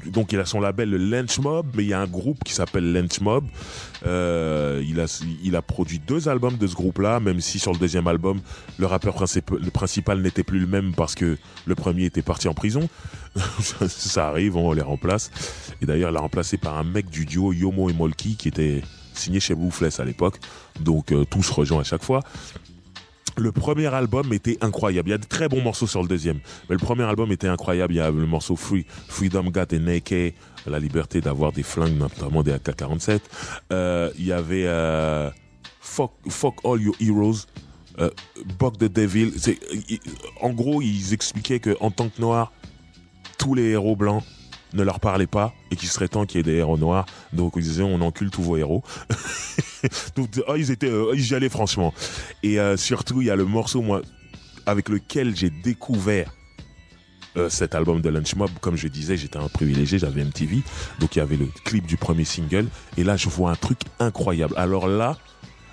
donc il a son label le Lynch Mob, mais il y a un groupe qui s'appelle Lynch Mob. Il a produit 2 albums de ce groupe-là, même si sur le deuxième album, le rappeur principal n'était plus le même parce que le premier était parti en prison. Ça arrive, on les remplace. Et d'ailleurs, il l'a remplacé par un mec du duo Yomo et Molky qui était signé chez Ruthless à l'époque. Donc tout se rejoint à chaque fois. Le premier album était incroyable. Il y a de très bons morceaux sur le deuxième. Mais le premier album était incroyable. Il y a le morceau Freedom Got and AK, la liberté d'avoir des flingues, notamment des AK-47. Il y avait Fuck All Your Heroes, Buck the Devil. En gros, ils expliquaient qu'en tant que noirs, tous les héros blancs ne leur parlaient pas et qu'il serait temps qu'il y ait des héros noirs. Donc ils disaient on encule tous vos héros. Donc j'y allais franchement. Et surtout il y a le morceau moi avec lequel j'ai découvert cet album de Lynch Mob. Comme je disais, j'étais un privilégié, j'avais MTV, donc il y avait le clip du premier single et là je vois un truc incroyable. Alors là,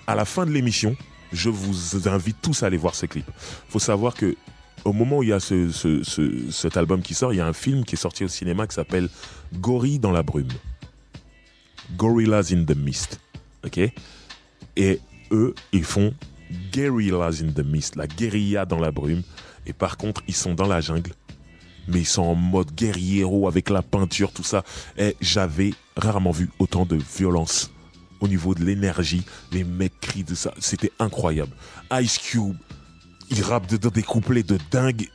à la fin de l'émission, je vous invite tous à aller voir ce clip. Faut savoir que au moment où il y a cet album qui sort, il y a un film qui est sorti au cinéma qui s'appelle Gorille dans la brume. Gorillas in the Mist. Ok? Et eux, ils font Guerrillas in the Mist, la guérilla dans la brume. Et par contre, ils sont dans la jungle, mais ils sont en mode guerriero avec la peinture, tout ça. Et j'avais rarement vu autant de violence au niveau de l'énergie. Les mecs crient de ça. C'était incroyable. Ice Cube, il rappe dans des couplets de dingue.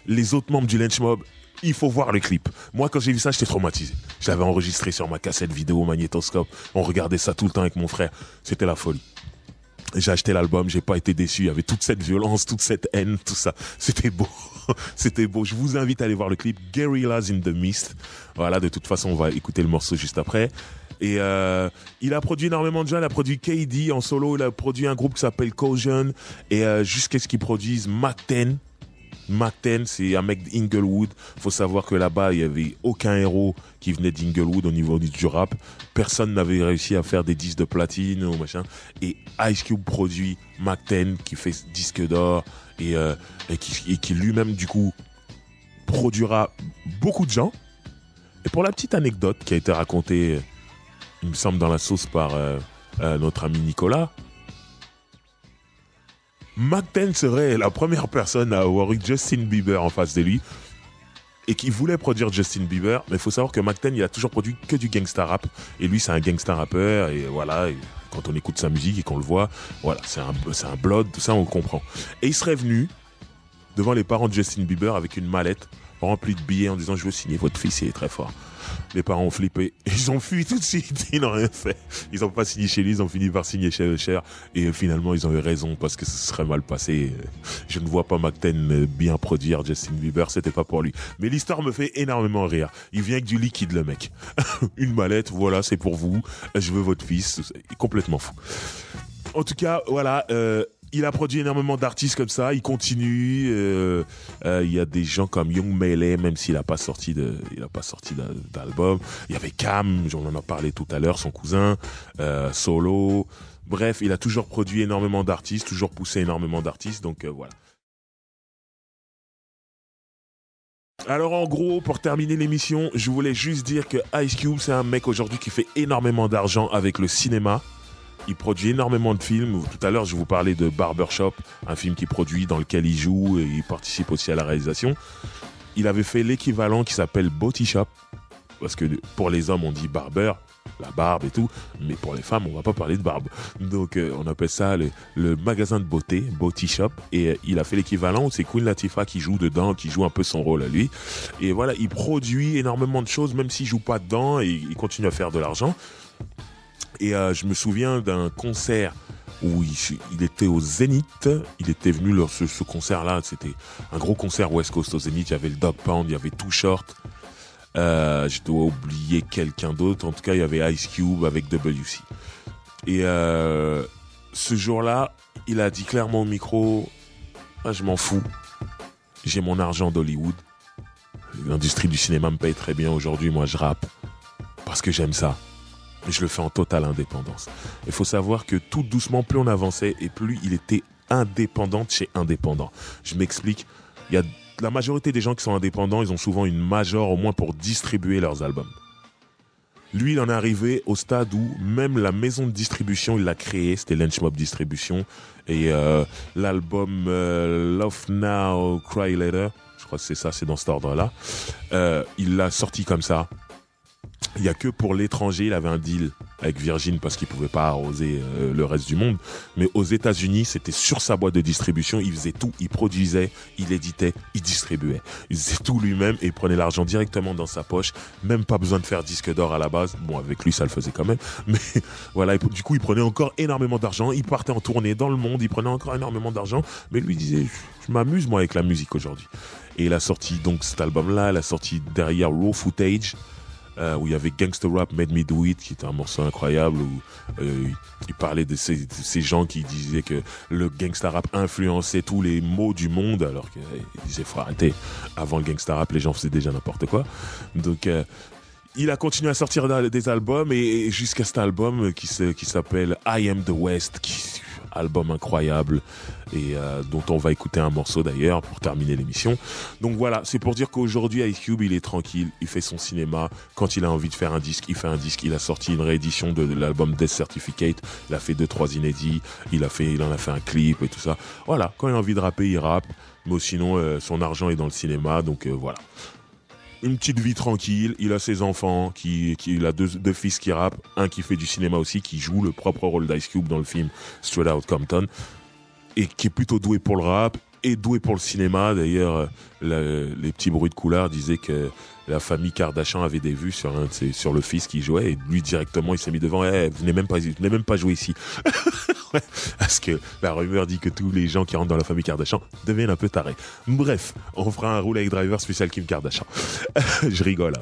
Les autres membres du Lynch Mob, il faut voir le clip. Moi, quand j'ai vu ça, j'étais traumatisé. Je l'avais enregistré sur ma cassette vidéo magnétoscope. On regardait ça tout le temps avec mon frère. C'était la folie. J'ai acheté l'album, j'ai pas été déçu. Il y avait toute cette violence, toute cette haine, tout ça. C'était beau. C'était beau. Je vous invite à aller voir le clip Guerrillas in the Mist. Voilà, de toute façon, on va écouter le morceau juste après. Et il a produit énormément de gens. Il a produit KD en solo. Il a produit un groupe qui s'appelle Caution. Et jusqu'à ce qu'il produise Mack 10. Mack 10, c'est un mec d'Inglewood. Faut savoir que là-bas, il y avait aucun héros qui venait d'Inglewood au niveau du rap. Personne n'avait réussi à faire des disques de platine ou machin. Et Ice Cube produit Mack 10 qui fait disque d'or et qui lui-même, du coup, produira beaucoup de gens. Et pour la petite anecdote qui a été racontée, il me semble, dans la sauce par notre ami Nicolas, Mack 10 serait la première personne à avoir eu Justin Bieber en face de lui et qui voulait produire Justin Bieber. Mais il faut savoir que Mack 10, il a toujours produit que du gangsta rap. Et lui, c'est un gangsta rappeur. Et voilà, et quand on écoute sa musique et qu'on le voit, voilà, c'est un blood, tout ça, on le comprend. Et il serait venu devant les parents de Justin Bieber avec une mallette remplie de billets en disant « Je veux signer votre fils, il est très fort ». Les parents ont flippé. Ils ont fui tout de suite. Ils n'ont rien fait. Ils n'ont pas signé chez lui. Ils ont fini par signer chez Usher. Et finalement, ils ont eu raison parce que ce serait mal passé. Je ne vois pas Mack 10 bien produire Justin Bieber. C'était pas pour lui. Mais l'histoire me fait énormément rire. Il vient avec du liquide, le mec. Une mallette. Voilà, c'est pour vous. Je veux votre fils. Complètement fou. En tout cas, voilà. Il a produit énormément d'artistes comme ça. Il continue. Il y a des gens comme Young Melee, même s'il n'a pas sorti d'album. Il y avait Cam, on en a parlé tout à l'heure, son cousin, Solo. Bref, il a toujours produit énormément d'artistes, toujours poussé énormément d'artistes. Donc voilà. Alors en gros, pour terminer l'émission, je voulais juste dire que Ice Cube, c'est un mec aujourd'hui qui fait énormément d'argent avec le cinéma. Il produit énormément de films. Tout à l'heure, je vous parlais de Barbershop, un film qu'il produit dans lequel il joue et il participe aussi à la réalisation. Il avait fait l'équivalent qui s'appelle Body Shop, parce que pour les hommes, on dit barber, la barbe et tout, mais pour les femmes, on va pas parler de barbe. Donc on appelle ça le magasin de beauté, Body Shop, et il a fait l'équivalent où c'est Queen Latifah qui joue dedans, qui joue un peu son rôle à lui. Et voilà, il produit énormément de choses, même s'il joue pas dedans, et il continue à faire de l'argent. Et je me souviens d'un concert où il était au Zénith. Il était venu ce concert-là, c'était un gros concert West Coast au Zénith. Il y avait le Dog Pound, il y avait Too Short. Je dois oublier quelqu'un d'autre. En tout cas, il y avait Ice Cube avec WC. Et ce jour-là, il a dit clairement au micro, ah, je m'en fous. J'ai mon argent d'Hollywood. L'industrie du cinéma me paye très bien aujourd'hui. Moi, je rappe parce que j'aime ça. Je le fais en totale indépendance. Il faut savoir que tout doucement, plus on avançait et plus il était indépendant de chez indépendant. Je m'explique. Il y a la majorité des gens qui sont indépendants, ils ont souvent une major au moins pour distribuer leurs albums. Lui, il en est arrivé au stade où même la maison de distribution, il l'a créée, c'était Lenchmob Distribution. Et l'album Love Now, Cry Later, je crois que c'est ça, c'est dans cet ordre-là. Il l'a sorti comme ça. Il n'y a que pour l'étranger, il avait un deal avec Virgin parce qu'il ne pouvait pas arroser le reste du monde. Mais aux États-Unis, c'était sur sa boîte de distribution. Il faisait tout. Il produisait, il éditait, il distribuait. Il faisait tout lui-même et il prenait l'argent directement dans sa poche. Même pas besoin de faire disque d'or à la base. Bon, avec lui, ça le faisait quand même. Mais voilà, du coup, il prenait encore énormément d'argent. Il partait en tournée dans le monde. Il prenait encore énormément d'argent. Mais lui disait, je m'amuse moi avec la musique aujourd'hui. Et il a sorti donc cet album-là. Il a sorti derrière Raw Footage. Où il y avait Gangsta Rap Made Me Do It, qui était un morceau incroyable, où il parlait de ces gens qui disaient que le gangsta rap influençait tous les mots du monde, alors qu'il disait faut arrêter. Avant le gangsta rap, les gens faisaient déjà n'importe quoi. Donc il a continué à sortir des albums et jusqu'à cet album qui s'appelle I Am The West, album incroyable et dont on va écouter un morceau d'ailleurs pour terminer l'émission. Donc voilà, c'est pour dire qu'aujourd'hui Ice Cube il est tranquille, il fait son cinéma, quand il a envie de faire un disque, il fait un disque. Il a sorti une réédition de l'album Death Certificate, il a fait 2-3 inédits, il en a fait un clip et tout ça. Voilà, quand il a envie de rapper, il rappe, mais sinon son argent est dans le cinéma, donc voilà. Une petite vie tranquille, il a ses enfants, il a deux fils qui rappent, un qui fait du cinéma aussi, qui joue le propre rôle d'Ice Cube dans le film Straight Outta Compton, et qui est plutôt doué pour le rap, et doué pour le cinéma. D'ailleurs, les petits bruits de couloir disaient que la famille Kardashian avait des vues sur le fils qui jouait, et lui directement il s'est mis devant, venez même pas jouer ici. Ouais, parce que la rumeur dit que tous les gens qui rentrent dans la famille Kardashian deviennent un peu tarés. Bref, on fera un Roulette Driver spécial Kim Kardashian. Je rigole.